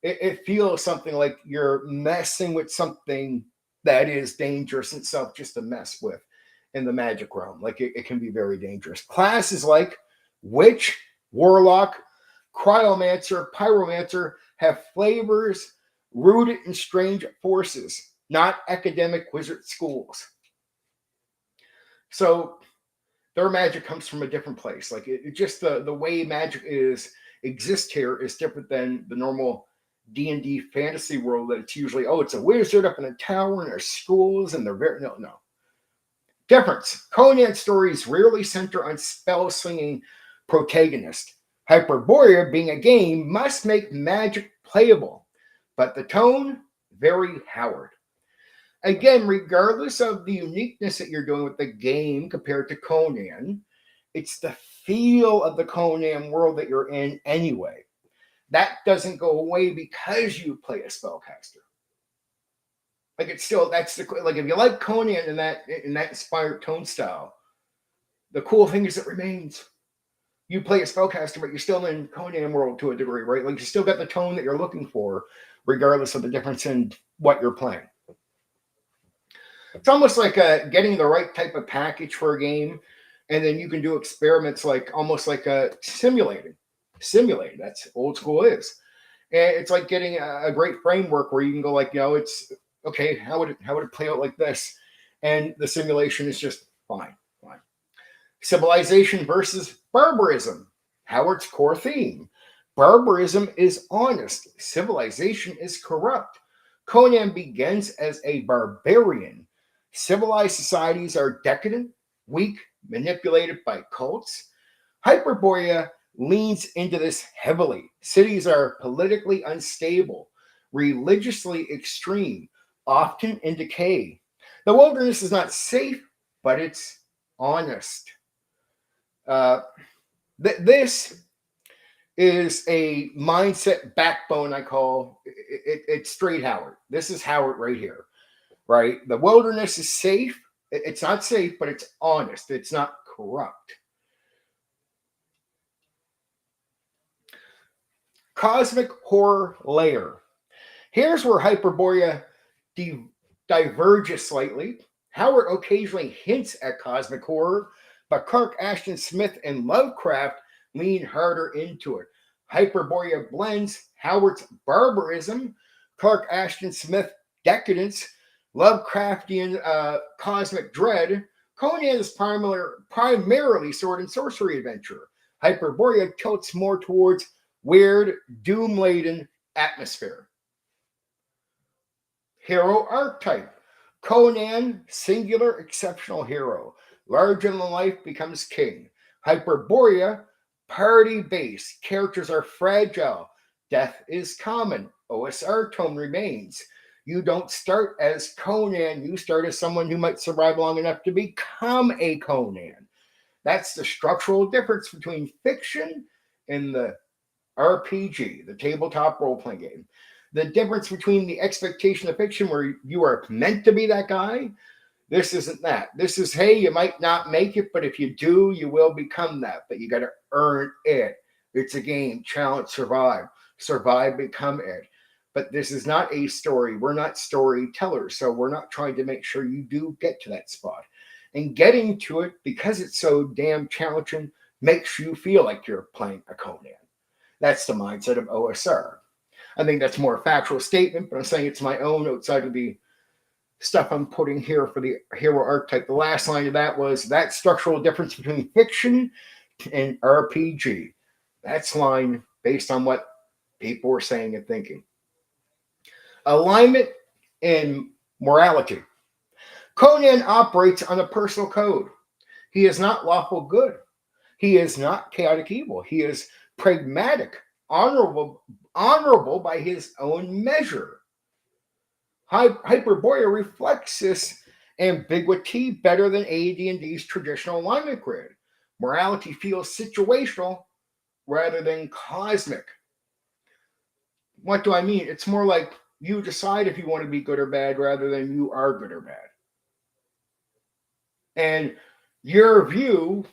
[SPEAKER 1] It feels something like you're messing with something that is dangerous itself just to mess with in the magic realm. Like it can be very dangerous. Classes like witch, warlock, cryomancer, pyromancer have flavors rooted in strange forces, not academic wizard schools. So their magic comes from a different place. Like it just the way magic exists here is different than the normal D&D fantasy world that it's usually, oh, it's a wizard up in a tower and there's schools and they're very, no. Difference. Conan stories rarely center on spell-slinging protagonist. Hyperborea, being a game, must make magic playable. But the tone, very Howard. Again, regardless of the uniqueness that you're doing with the game compared to Conan, it's the feel of the Conan world that you're in anyway. That doesn't go away because you play a spellcaster. Like it's still, that's the, like if you like Conan in that inspired tone style, the cool thing is it remains. You play a spellcaster, but you're still in Conan world to a degree, right? Like you still got the tone that you're looking for, regardless of the difference in what you're playing. It's almost like getting the right type of package for a game, and then you can do experiments like almost like a simulated. That's old school is. And it's like getting a great framework where you can go like, it's okay. How would it play out like this? And the simulation is just fine. Civilization versus barbarism. Howard's core theme. Barbarism is honest. Civilization is corrupt. Conan begins as a barbarian. Civilized societies are decadent, weak, manipulated by cults. Hyperborea leans into this heavily. Cities are politically unstable, religiously extreme, often in decay. The wilderness is not safe, but it's honest. This is a mindset backbone. I call it's straight Howard. This is Howard right here, right? The wilderness is safe. It's not safe, but it's honest. It's not corrupt. Cosmic horror layer. Here's where Hyperborea diverges slightly. Howard occasionally hints at cosmic horror, but Clark Ashton Smith and Lovecraft lean harder into it. Hyperborea blends Howard's barbarism, Clark Ashton Smith decadence, Lovecraftian cosmic dread. Conan is primarily sword and sorcery adventure. Hyperborea tilts more towards weird, doom-laden atmosphere. Hero archetype. Conan, singular, exceptional hero. Larger than life becomes king. Hyperborea, party based. Characters are fragile. Death is common. OSR tone remains. You don't start as Conan. You start as someone who might survive long enough to become a Conan. That's the structural difference between fiction and the RPG, the tabletop role playing game. The difference between the expectation of fiction, where you are meant to be that guy, this isn't that. This is, hey, you might not make it, but if you do, you will become that. But you got to earn it. It's a game. Challenge, survive. Survive, become it. But this is not a story. We're not storytellers, so we're not trying to make sure you do get to that spot. And getting to it, because it's so damn challenging, makes you feel like you're playing a Conan. That's the mindset of OSR. I think that's more a factual statement, but I'm saying it's my own outside of the stuff I'm putting here for the hero archetype. The last line of that was that structural difference between fiction and RPG. That's line based on what people were saying and thinking. Alignment and morality. Conan operates on a personal code. He is not lawful good. He is not chaotic evil. He is pragmatic, honorable by his own measure. Hyperborea reflects this ambiguity better than AD&D's traditional alignment grid. Morality feels situational rather than cosmic. What do I mean? It's more like you decide if you want to be good or bad rather than you are good or bad. And your view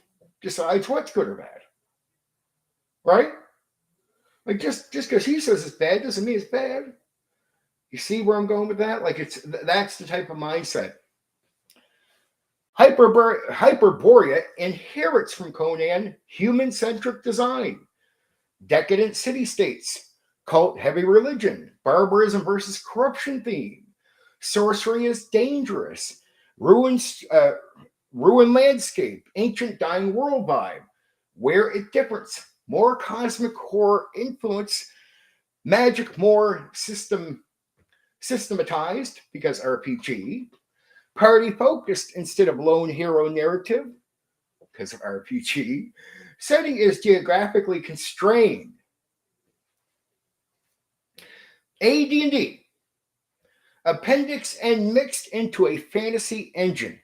[SPEAKER 1] decides what's good or bad. Right? Like just because he says it's bad doesn't mean it's bad. You see where I'm going with that? Like that's the type of mindset. Hyperborea inherits from Conan human-centric design, decadent city-states, cult-heavy religion, barbarism versus corruption theme, sorcery is dangerous, ruined landscape, ancient dying world vibe, where it differs, more cosmic horror influence, magic more systematized because RPG, party focused instead of lone hero narrative because of RPG, setting is geographically constrained. AD&D, appendix and mixed into a fantasy engine.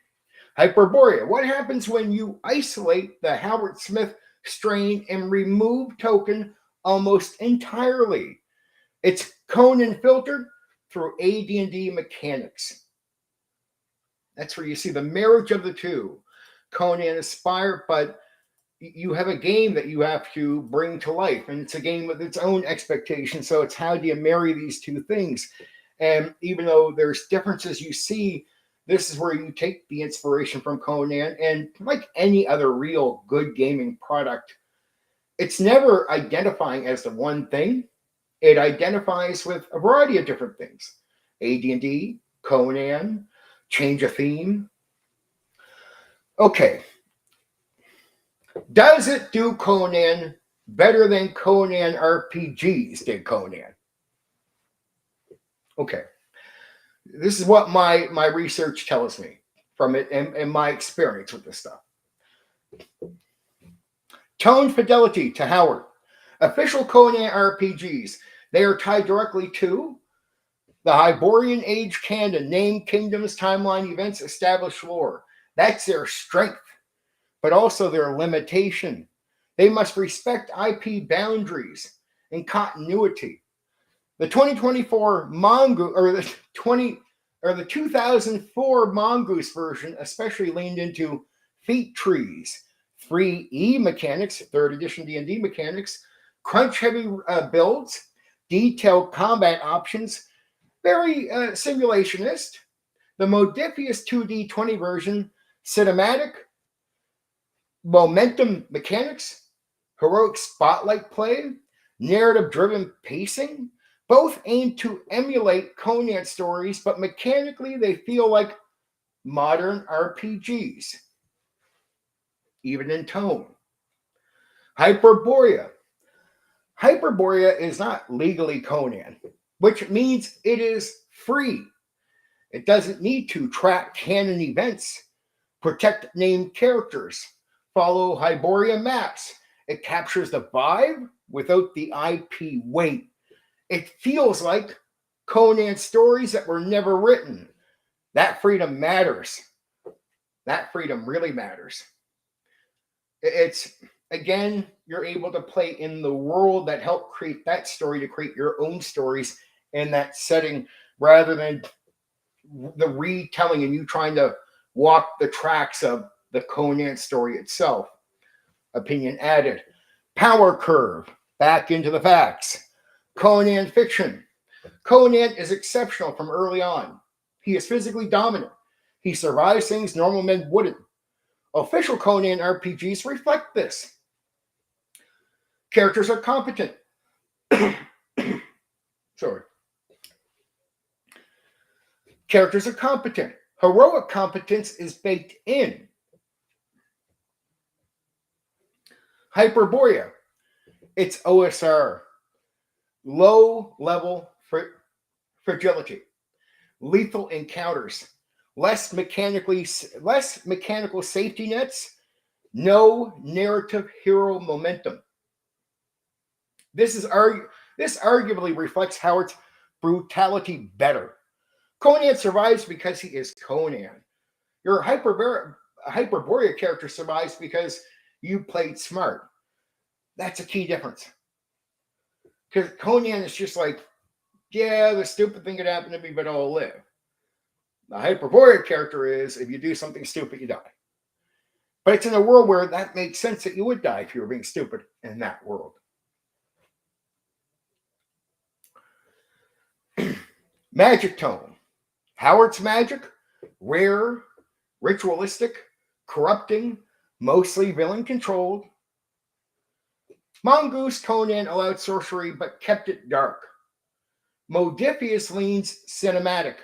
[SPEAKER 1] Hyperborea, what happens when you isolate the Howard Smith strain and remove token almost entirely? It's Conan filtered through AD&D mechanics. That's where you see the marriage of the two. Conan inspired, but you have a game that you have to bring to life, and it's a game with its own expectations. So it's how do you marry these two things? And even though there's differences you see, this is where you take the inspiration from Conan, and like any other real good gaming product, it's never identifying as the one thing. It identifies with a variety of different things. AD&D, Conan, change a theme. Okay. Does it do Conan better than Conan RPGs did Conan? Okay. This is what my research tells me from it and my experience with this stuff. Tone fidelity to Howard. Official Conan RPGs. They are tied directly to the Hyborian Age canon, name, kingdoms, timeline, events, established lore. That's their strength, but also their limitation. They must respect IP boundaries and continuity. The 2024 Mongoose or the 2004 Mongoose version especially leaned into feat trees, 3E mechanics, third edition D&D mechanics, crunch heavy builds, detailed combat options, very simulationist. The Modifius 2D20 version, cinematic, momentum mechanics, heroic spotlight play, narrative driven pacing, both aim to emulate Conan stories, but mechanically they feel like modern RPGs, even in tone. Hyperborea. Hyperborea is not legally Conan, which means it is free. It doesn't need to track canon events, protect named characters, follow Hyperborea maps. It captures the vibe without the IP weight. It feels like Conan stories that were never written. That freedom matters. That freedom really matters. It's, again, you're able to play in the world that helped create that story to create your own stories in that setting rather than the retelling and you trying to walk the tracks of the Conan story itself. Opinion added. Power curve. Back into the facts. Conan fiction. Conan is exceptional from early on. He is physically dominant. He survives things normal men wouldn't. Official Conan RPGs reflect this. Characters are competent. Sorry. Characters are competent. Heroic competence is baked in. Hyperborea. It's OSR. Low level fragility. Lethal encounters. Less mechanical safety nets. No narrative hero momentum. This arguably reflects Howard's brutality better. Conan survives because he is Conan. Your Hyperborea character survives because you played smart. That's a key difference. Because Conan is just like, yeah, the stupid thing could happen to me, but I'll live. The Hyperborea character is, if you do something stupid, you die. But it's in a world where that makes sense that you would die if you were being stupid in that world. Magic tone. Howard's magic, rare, ritualistic, corrupting, mostly villain controlled. Mongoose Conan allowed sorcery but kept it dark. Modifius leans cinematic.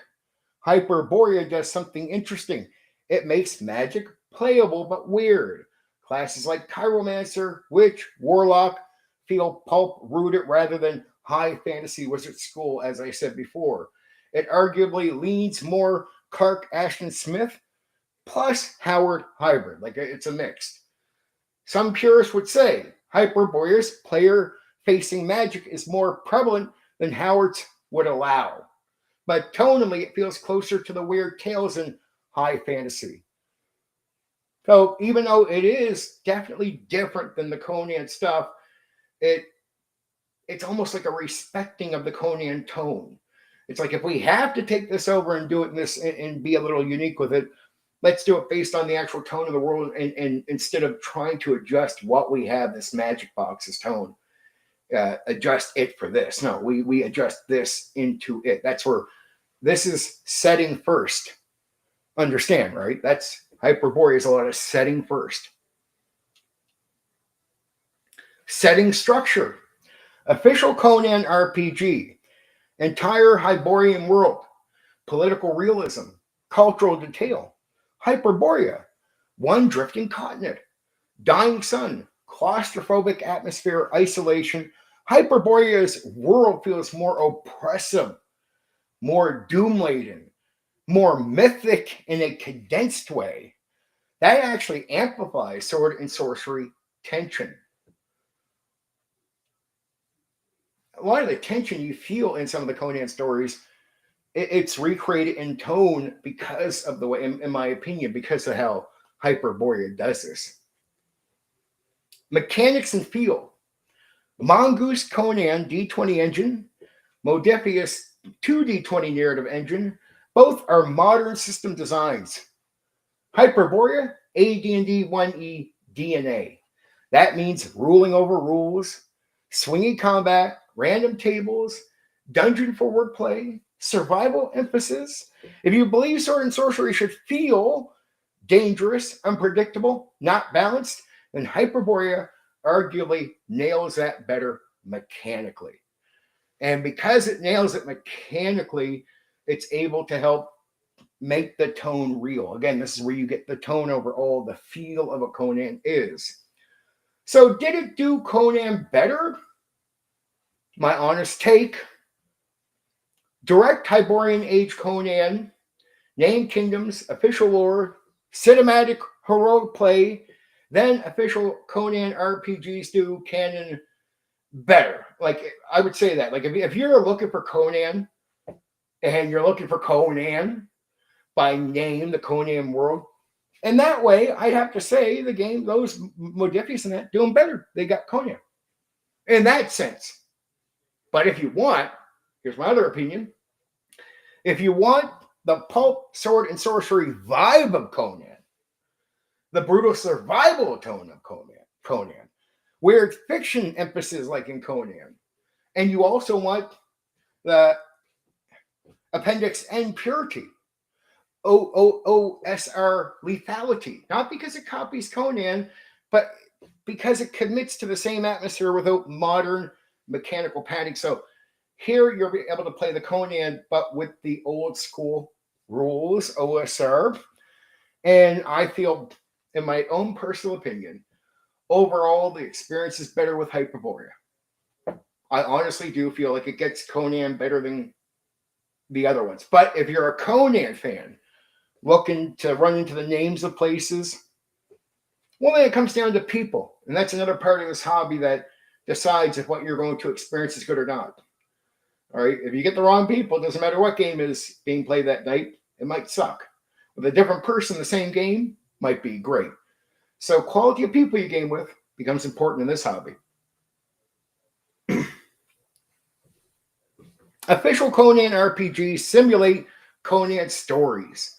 [SPEAKER 1] Hyperborea does something interesting. It makes magic playable but weird. Classes like Chiromancer, Witch, Warlock feel pulp rooted rather than high fantasy wizard school, as I said before. It arguably leans more Clark Ashton Smith plus Howard hybrid. Like it's a mix. Some purists would say Hyperborea's player-facing magic is more prevalent than Howard's would allow. But tonally, it feels closer to the weird tales in high fantasy. So even though it is definitely different than the Conan stuff, it's almost like a respecting of the Conan tone. It's like if we have to take this over and do it in this and be a little unique with it, let's do it based on the actual tone of the world and instead of trying to adjust what we have, this magic box's tone, adjust it for this. No, we adjust this into it. That's where this is setting first. Understand, right? That's Hyperborea is a lot of setting first. Setting structure. Official Conan RPG. Entire Hyperborean world. Political realism. Cultural detail. Hyperborea. One drifting continent. Dying sun. Claustrophobic atmosphere. Isolation. Hyperborea's world feels more oppressive. More doom-laden. More mythic in a condensed way. That actually amplifies sword and sorcery tension. A lot of the tension you feel in some of the Conan stories, it's recreated in tone because of the way, in my opinion, because of how Hyperborea does this. Mechanics and feel. Mongoose Conan D20 engine, Modiphius 2D20 narrative engine, both are modern system designs. Hyperborea, AD&D 1E DNA. That means ruling over rules, swinging combat, random tables, dungeon forward play, survival emphasis. If you believe sword and sorcery should feel dangerous, unpredictable, not balanced, then Hyperborea arguably nails that better mechanically. And because it nails it mechanically, it's able to help make the tone real. Again, this is where you get the tone over all the feel of a Conan is. So did it do Conan better? My honest take. Direct Hyborian Age Conan, named kingdoms, official lore, cinematic heroic play, then official Conan RPGs do canon better. Like, I would say that. Like, if you're looking for Conan, and you're looking for Conan by name, the Conan world, and that way, I'd have to say the game, those Modiphius and that, doing better. They got Conan in that sense. But if you want, here's my other opinion. If you want the pulp, sword, and sorcery vibe of Conan, the brutal survival tone of Conan, weird fiction emphasis like in Conan, and you also want the Appendix N purity, OSR lethality, not because it copies Conan, but because it commits to the same atmosphere without modern mechanical padding. So here you're able to play the Conan, but with the old school rules, OSR. And I feel, in my own personal opinion, overall the experience is better with Hyperborea. I honestly do feel like it gets Conan better than the other ones. But if you're a Conan fan looking to run into the names of places, well, then it comes down to people. And that's another part of this hobby that decides if what you're going to experience is good or not. All right. If you get the wrong people, it doesn't matter what game is being played that night, it might suck. With a different person, the same game might be great. So quality of people you game with becomes important in this hobby. Official Conan RPGs simulate Conan stories.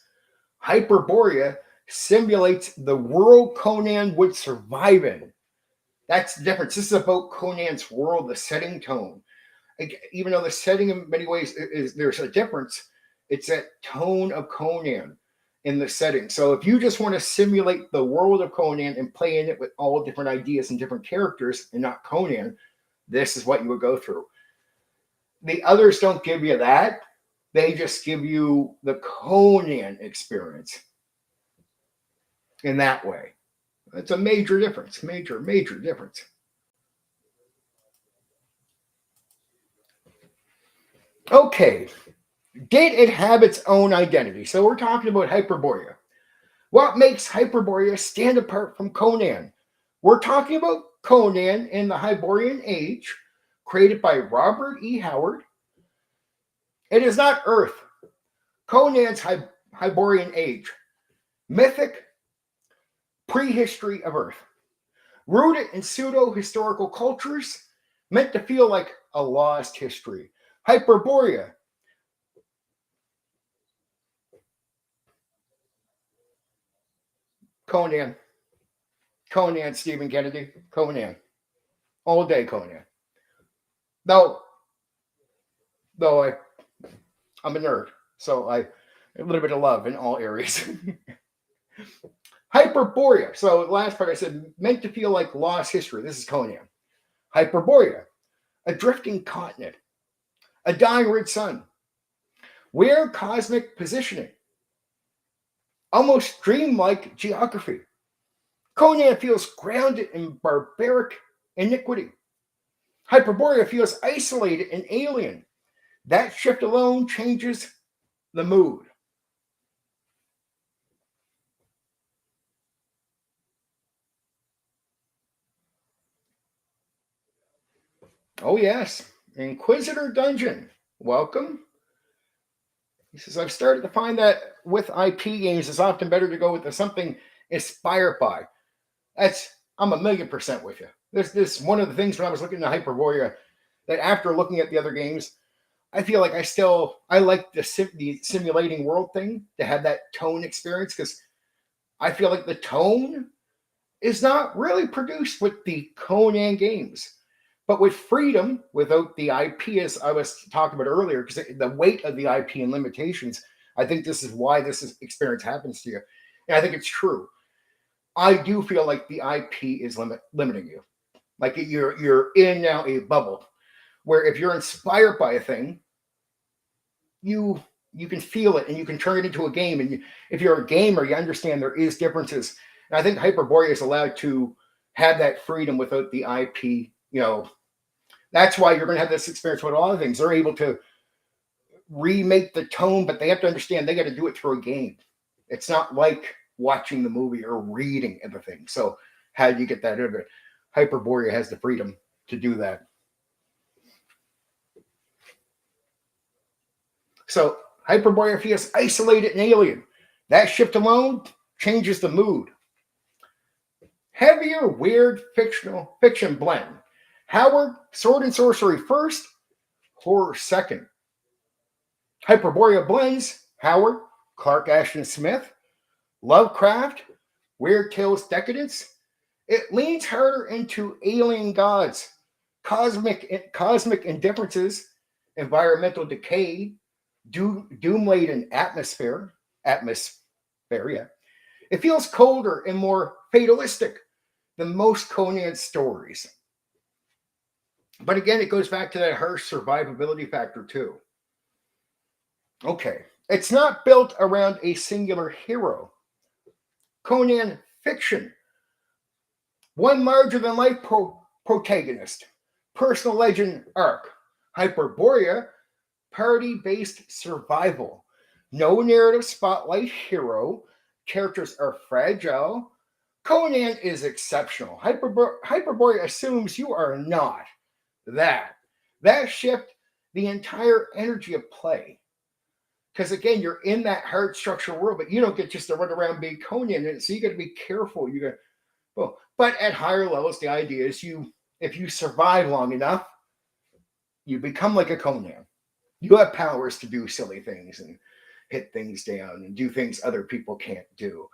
[SPEAKER 1] Hyperborea simulates the world Conan would survive in. That's the difference. This is about Conan's world, the setting tone. Even though the setting in many ways there's a difference, it's that tone of Conan in the setting. So if you just want to simulate the world of Conan and play in it with all different ideas and different characters and not Conan, this is what you would go through. The others don't give you that. They just give you the Conan experience in that way. It's a major difference. Major difference. Okay. Did it have its own identity? So we're talking about Hyperborea. What makes Hyperborea stand apart from Conan? We're talking about Conan in the Hyborian Age, created by Robert E. Howard. It is not Earth. Conan's Hyborian Age, mythic prehistory of Earth, rooted in pseudo-historical cultures, meant to feel like a lost history. Hyperborea, Conan, Stephen Kennedy, Conan, all day Conan. Though I'm a nerd, so a little bit of love in all areas. Hyperborea. So last part I said, meant to feel like lost history. This is Conan. Hyperborea, a drifting continent, a dying red sun, weird cosmic positioning, almost dreamlike geography. Conan feels grounded in barbaric iniquity. Hyperborea feels isolated and alien. That shift alone changes the mood. Oh, yes. Inquisitor Dungeon. Welcome. He says, I've started to find that with IP games, it's often better to go with something inspired by. I'm 1,000,000% with you. This one of the things when I was looking at Hyperborea, that after looking at the other games, I feel like I like the simulating world thing to have that tone experience, because I feel like the tone is not really produced with the Conan games. But with freedom, without the IP, as I was talking about earlier, because the weight of the IP and limitations, I think this is why experience happens to you. And I think it's true. I do feel like the IP is limiting you. Like you're in now a bubble where if you're inspired by a thing, you can feel it and you can turn it into a game. And if you're a gamer, you understand there is differences. And I think Hyperborea is allowed to have that freedom without the IP. That's why you're going to have this experience with a lot of things. They're able to remake the tone, but they have to understand they got to do it through a game. It's not like watching the movie or reading everything. So how do you get that out of it? Hyperborea has the freedom to do that. So Hyperborea feels isolated and alien. That shift alone changes the mood. Heavier, weird, fiction blend. Howard, sword and sorcery first, horror second. Hyperborea blends Howard, Clark Ashton Smith, Lovecraft, Weird Tales decadence. It leans harder into alien gods, cosmic indifferences, environmental decay, doom-laden atmosphere. Yeah. It feels colder and more fatalistic than most Conan stories. But again, it goes back to that harsh survivability factor too. Okay, it's not built around a singular hero. Conan fiction. One larger-than-life protagonist. Personal legend arc. Hyperborea, party-based survival. No narrative spotlight hero. Characters are fragile. Conan is exceptional. Hyperborea assumes you are not that. That shift the entire energy of play. Because again, you're in that hard structure world, but you don't get just to run around being Conan, and so you got to be careful. But at higher levels, the idea is if you survive long enough, you become like a Conan. You have powers to do silly things and hit things down and do things other people can't do.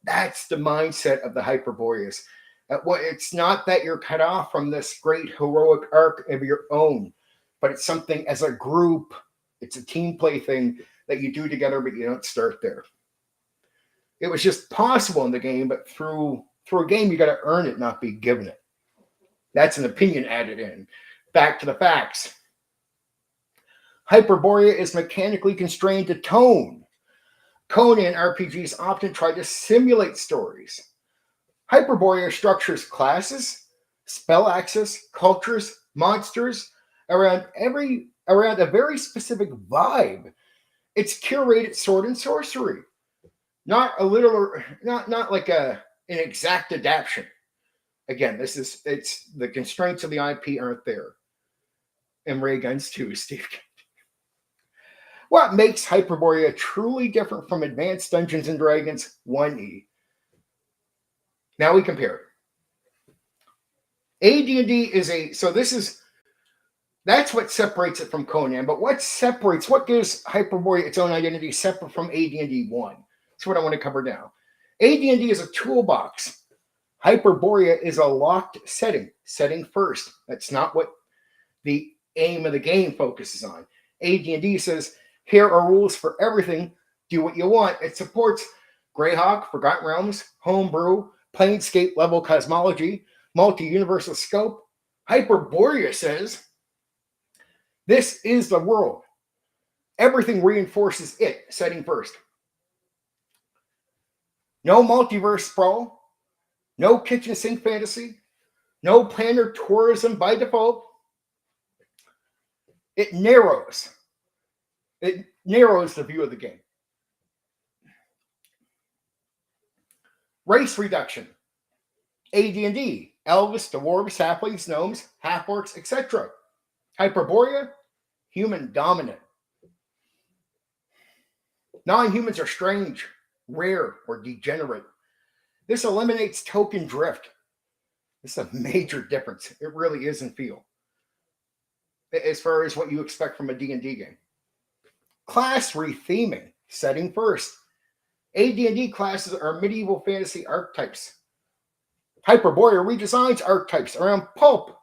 [SPEAKER 1] That's the mindset of the Hyperboreas. It's not that you're cut off from this great heroic arc of your own, but it's something as a group. It's a team play thing that you do together, but you don't start there. It was just possible in the game, but through a game, you got to earn it, not be given it. That's an opinion added in. Back to the facts. Hyperborea is mechanically constrained to tone. Conan RPGs often try to simulate stories. Hyperborea structures classes, spell access, cultures, monsters around a very specific vibe. It's curated sword and sorcery, not like an exact adaptation. Again, it's the constraints of the IP aren't there. And ray guns too, Steve. What makes Hyperborea truly different from Advanced Dungeons and Dragons 1E? Now we compare. AD&D that's what separates it from Conan. But what gives Hyperborea its own identity separate from AD&D 1? That's what I want to cover now. AD&D is a toolbox. Hyperborea is a locked setting first. That's not what the aim of the game focuses on. AD&D says, here are rules for everything. Do what you want. It supports Greyhawk, Forgotten Realms, Homebrew, Planescape level cosmology, multi-universal scope. Hyperborea says, this is the world. Everything reinforces it, setting first. No multiverse sprawl, no kitchen sink fantasy, no planar tourism by default. It narrows the view of the game. Race reduction. AD&D, elves, dwarves, halflings, gnomes, half-orcs, etc. Hyperborea, human dominant. Non-humans are strange, rare, or degenerate. This eliminates token drift. It's a major difference. It really is in feel, as far as what you expect from a D&D game. Class retheming, setting first. AD&D classes are medieval fantasy archetypes. Hyperborea redesigns archetypes around pulp,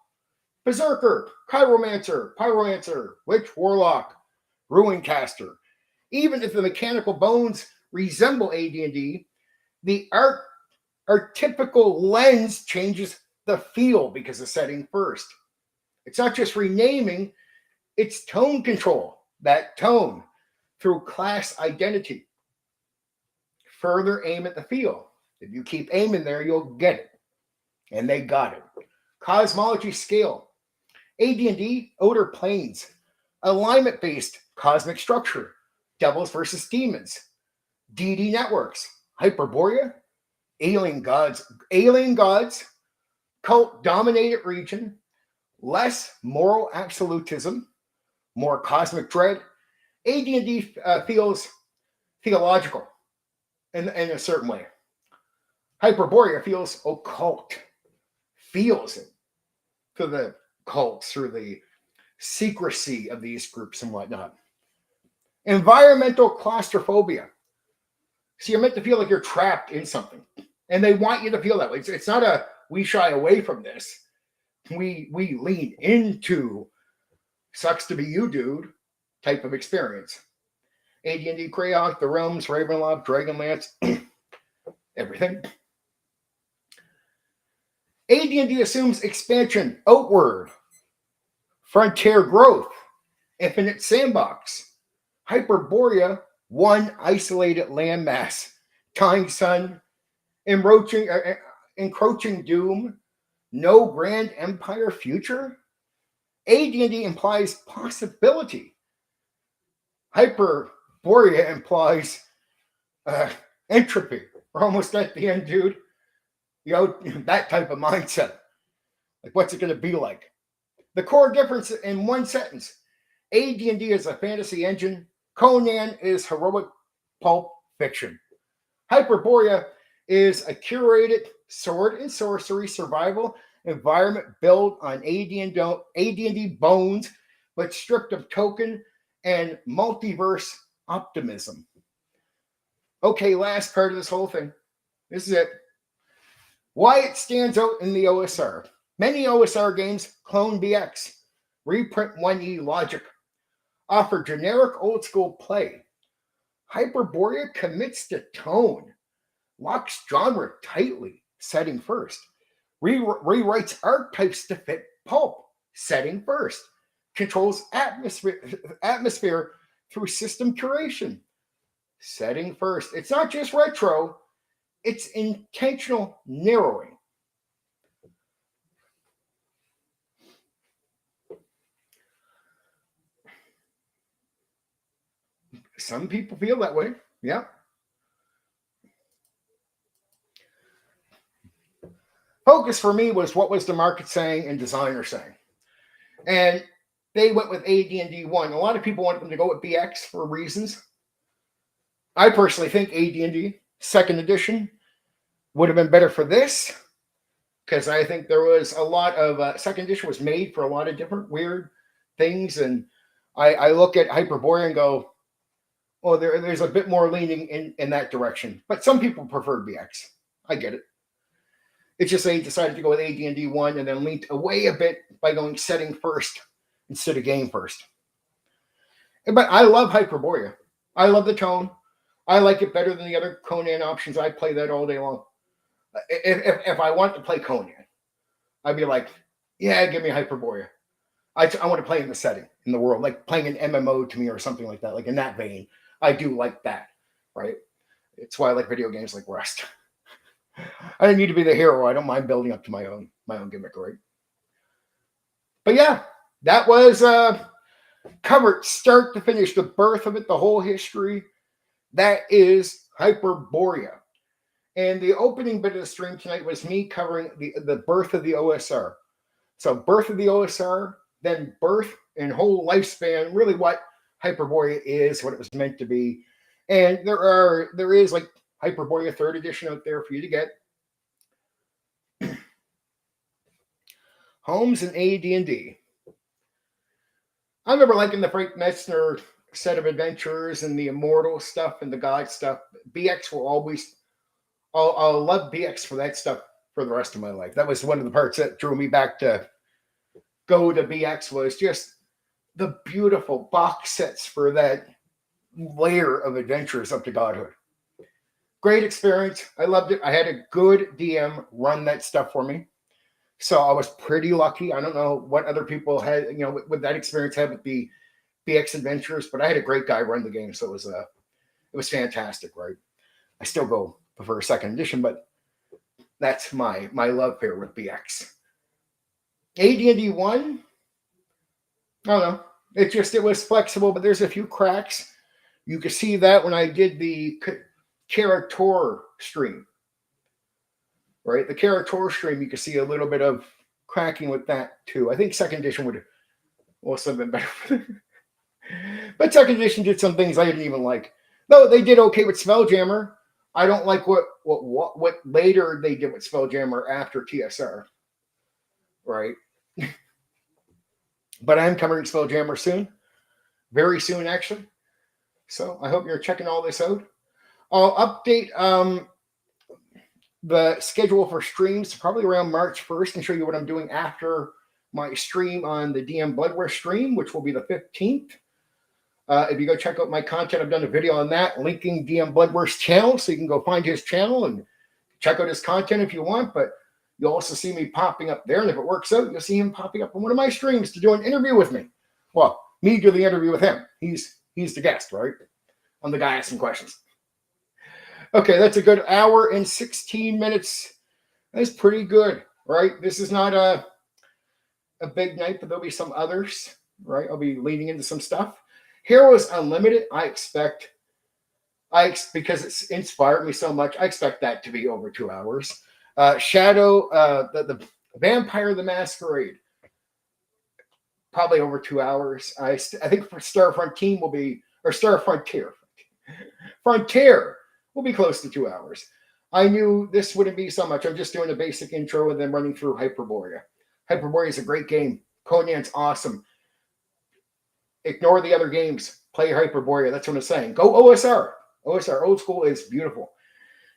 [SPEAKER 1] berserker, chiromancer, pyromancer, witch, warlock, ruincaster. Even if the mechanical bones resemble AD&D, the archetypical lens changes the feel because of setting first. It's not just renaming, it's tone control. That tone through class identity. Further aim at the feel. If you keep aiming there, you'll get it. And they got it. Cosmology scale. AD&D, outer planes. Alignment-based cosmic structure. Devils versus demons. DD networks. Hyperborea. Alien gods. Cult-dominated region. Less moral absolutism. More cosmic dread. AD&D feels theological in a certain way. Hyperborea feels occult, feels it through the cults, through the secrecy of these groups and whatnot. Environmental claustrophobia. So you're meant to feel like you're trapped in something, and they want you to feel that way. It's not a we shy away from this. We lean into sucks to be you, dude type of experience. AD&D Greyhawk, the Realms, Ravenloft, Dragonlance, everything. AD&D assumes expansion outward, frontier growth, infinite sandbox, Hyperborea, one isolated landmass, dying sun, encroaching doom, no grand empire future. AD&D implies possibility. Hyperborea implies entropy. We're almost at the end, dude. You know, that type of mindset. Like, what's it going to be like? The core difference in one sentence. AD&D is a fantasy engine. Conan is heroic pulp fiction. Hyperborea is a curated sword and sorcery survival environment built on AD&D bones, but stripped of token and multiverse optimism. Okay, last part of this whole thing. This is it. Why it stands out in the OSR. Many OSR games clone BX, reprint 1E logic, offer generic old school play. Hyperborea commits to tone, locks genre tightly, setting first, rewrites archetypes to fit pulp, setting first, controls atmosphere through system curation, setting first. It's not just retro, it's intentional narrowing. Some people feel that way. Yeah. Focus for me was what was the market saying and designer saying. And they went with AD&D 1. A lot of people wanted them to go with BX for reasons. I personally think AD&D 2nd edition would have been better for this, because I think there was a lot of 2nd edition was made for a lot of different weird things. And I look at Hyperborea and go, oh, there's a bit more leaning in that direction. But some people prefer BX. I get it. It's just they decided to go with AD&D 1 and then leaned away a bit by going setting first instead of game first. But I love Hyperborea. I love the tone. I like it better than the other Conan options. I play that all day long. If I want to play Conan, I'd be like, yeah, give me Hyperborea. I want to play in the setting, in the world, like playing an MMO to me or something like that, like in that vein. I do like that, right? It's why I like video games like Rust. I don't need to be the hero. I don't mind building up to my own gimmick, right? But yeah, that was covered start to finish, the birth of it, the whole history. That is Hyperborea. And the opening bit of the stream tonight was me covering the birth of the OSR. So birth of the OSR, then birth and whole lifespan, really what Hyperborea is, what it was meant to be. And there is like Hyperborea 3rd edition out there for you to get. Homes and AD&D. I remember liking the Frank Metzner set of adventures and the Immortal stuff and the God stuff. BX will always, I'll love BX for that stuff for the rest of my life. That was one of the parts that drew me back to go to BX, was just the beautiful box sets for that layer of adventures up to godhood. Great experience. I loved it. I had a good DM run that stuff for me. So I was pretty lucky. I don't know what other people had, with that experience had with the BX adventures, but I had a great guy run the game. So it was fantastic, right? I still prefer second edition, but that's my love here with BX. AD&D 1, I don't know. It was flexible, but there's a few cracks. You could see that when I did the Character stream, right? The Character stream, you could see a little bit of cracking with that too. I think second edition would also have been better. But second edition did some things I didn't even like. Though they did okay with Spelljammer. I don't like what later they did with Spelljammer after TSR, right? But I'm covering Spelljammer soon, very soon actually. So I hope you're checking all this out. I'll update the schedule for streams probably around March 1st and show you what I'm doing after my stream on the DM Bloodware stream, which will be the 15th. If you go check out my content, I've done a video on that, linking DM Bloodware's channel, so you can go find his channel and check out his content if you want. But you'll also see me popping up there, and if it works out, you'll see him popping up on one of my streams to do an interview with me. Well, me do the interview with him. He's the guest, right? I'm the guy asking questions. Okay, that's a good hour and 16 minutes. That's pretty good, right? This is not a big night, but there'll be some others, right? I'll be leading into some stuff. Heroes Unlimited, I expect, because it's inspired me so much, I expect that to be over 2 hours. Shadow, the Vampire the Masquerade, probably over 2 hours. I think for Star Frontier will be, or Star Frontier. Frontier will be close to 2 hours. I knew this wouldn't be so much. I'm just doing a basic intro and then running through Hyperborea. Hyperborea is a great game. Conan's awesome. Ignore the other games. Play Hyperborea. That's what I'm saying. Go OSR. OSR Old School is beautiful.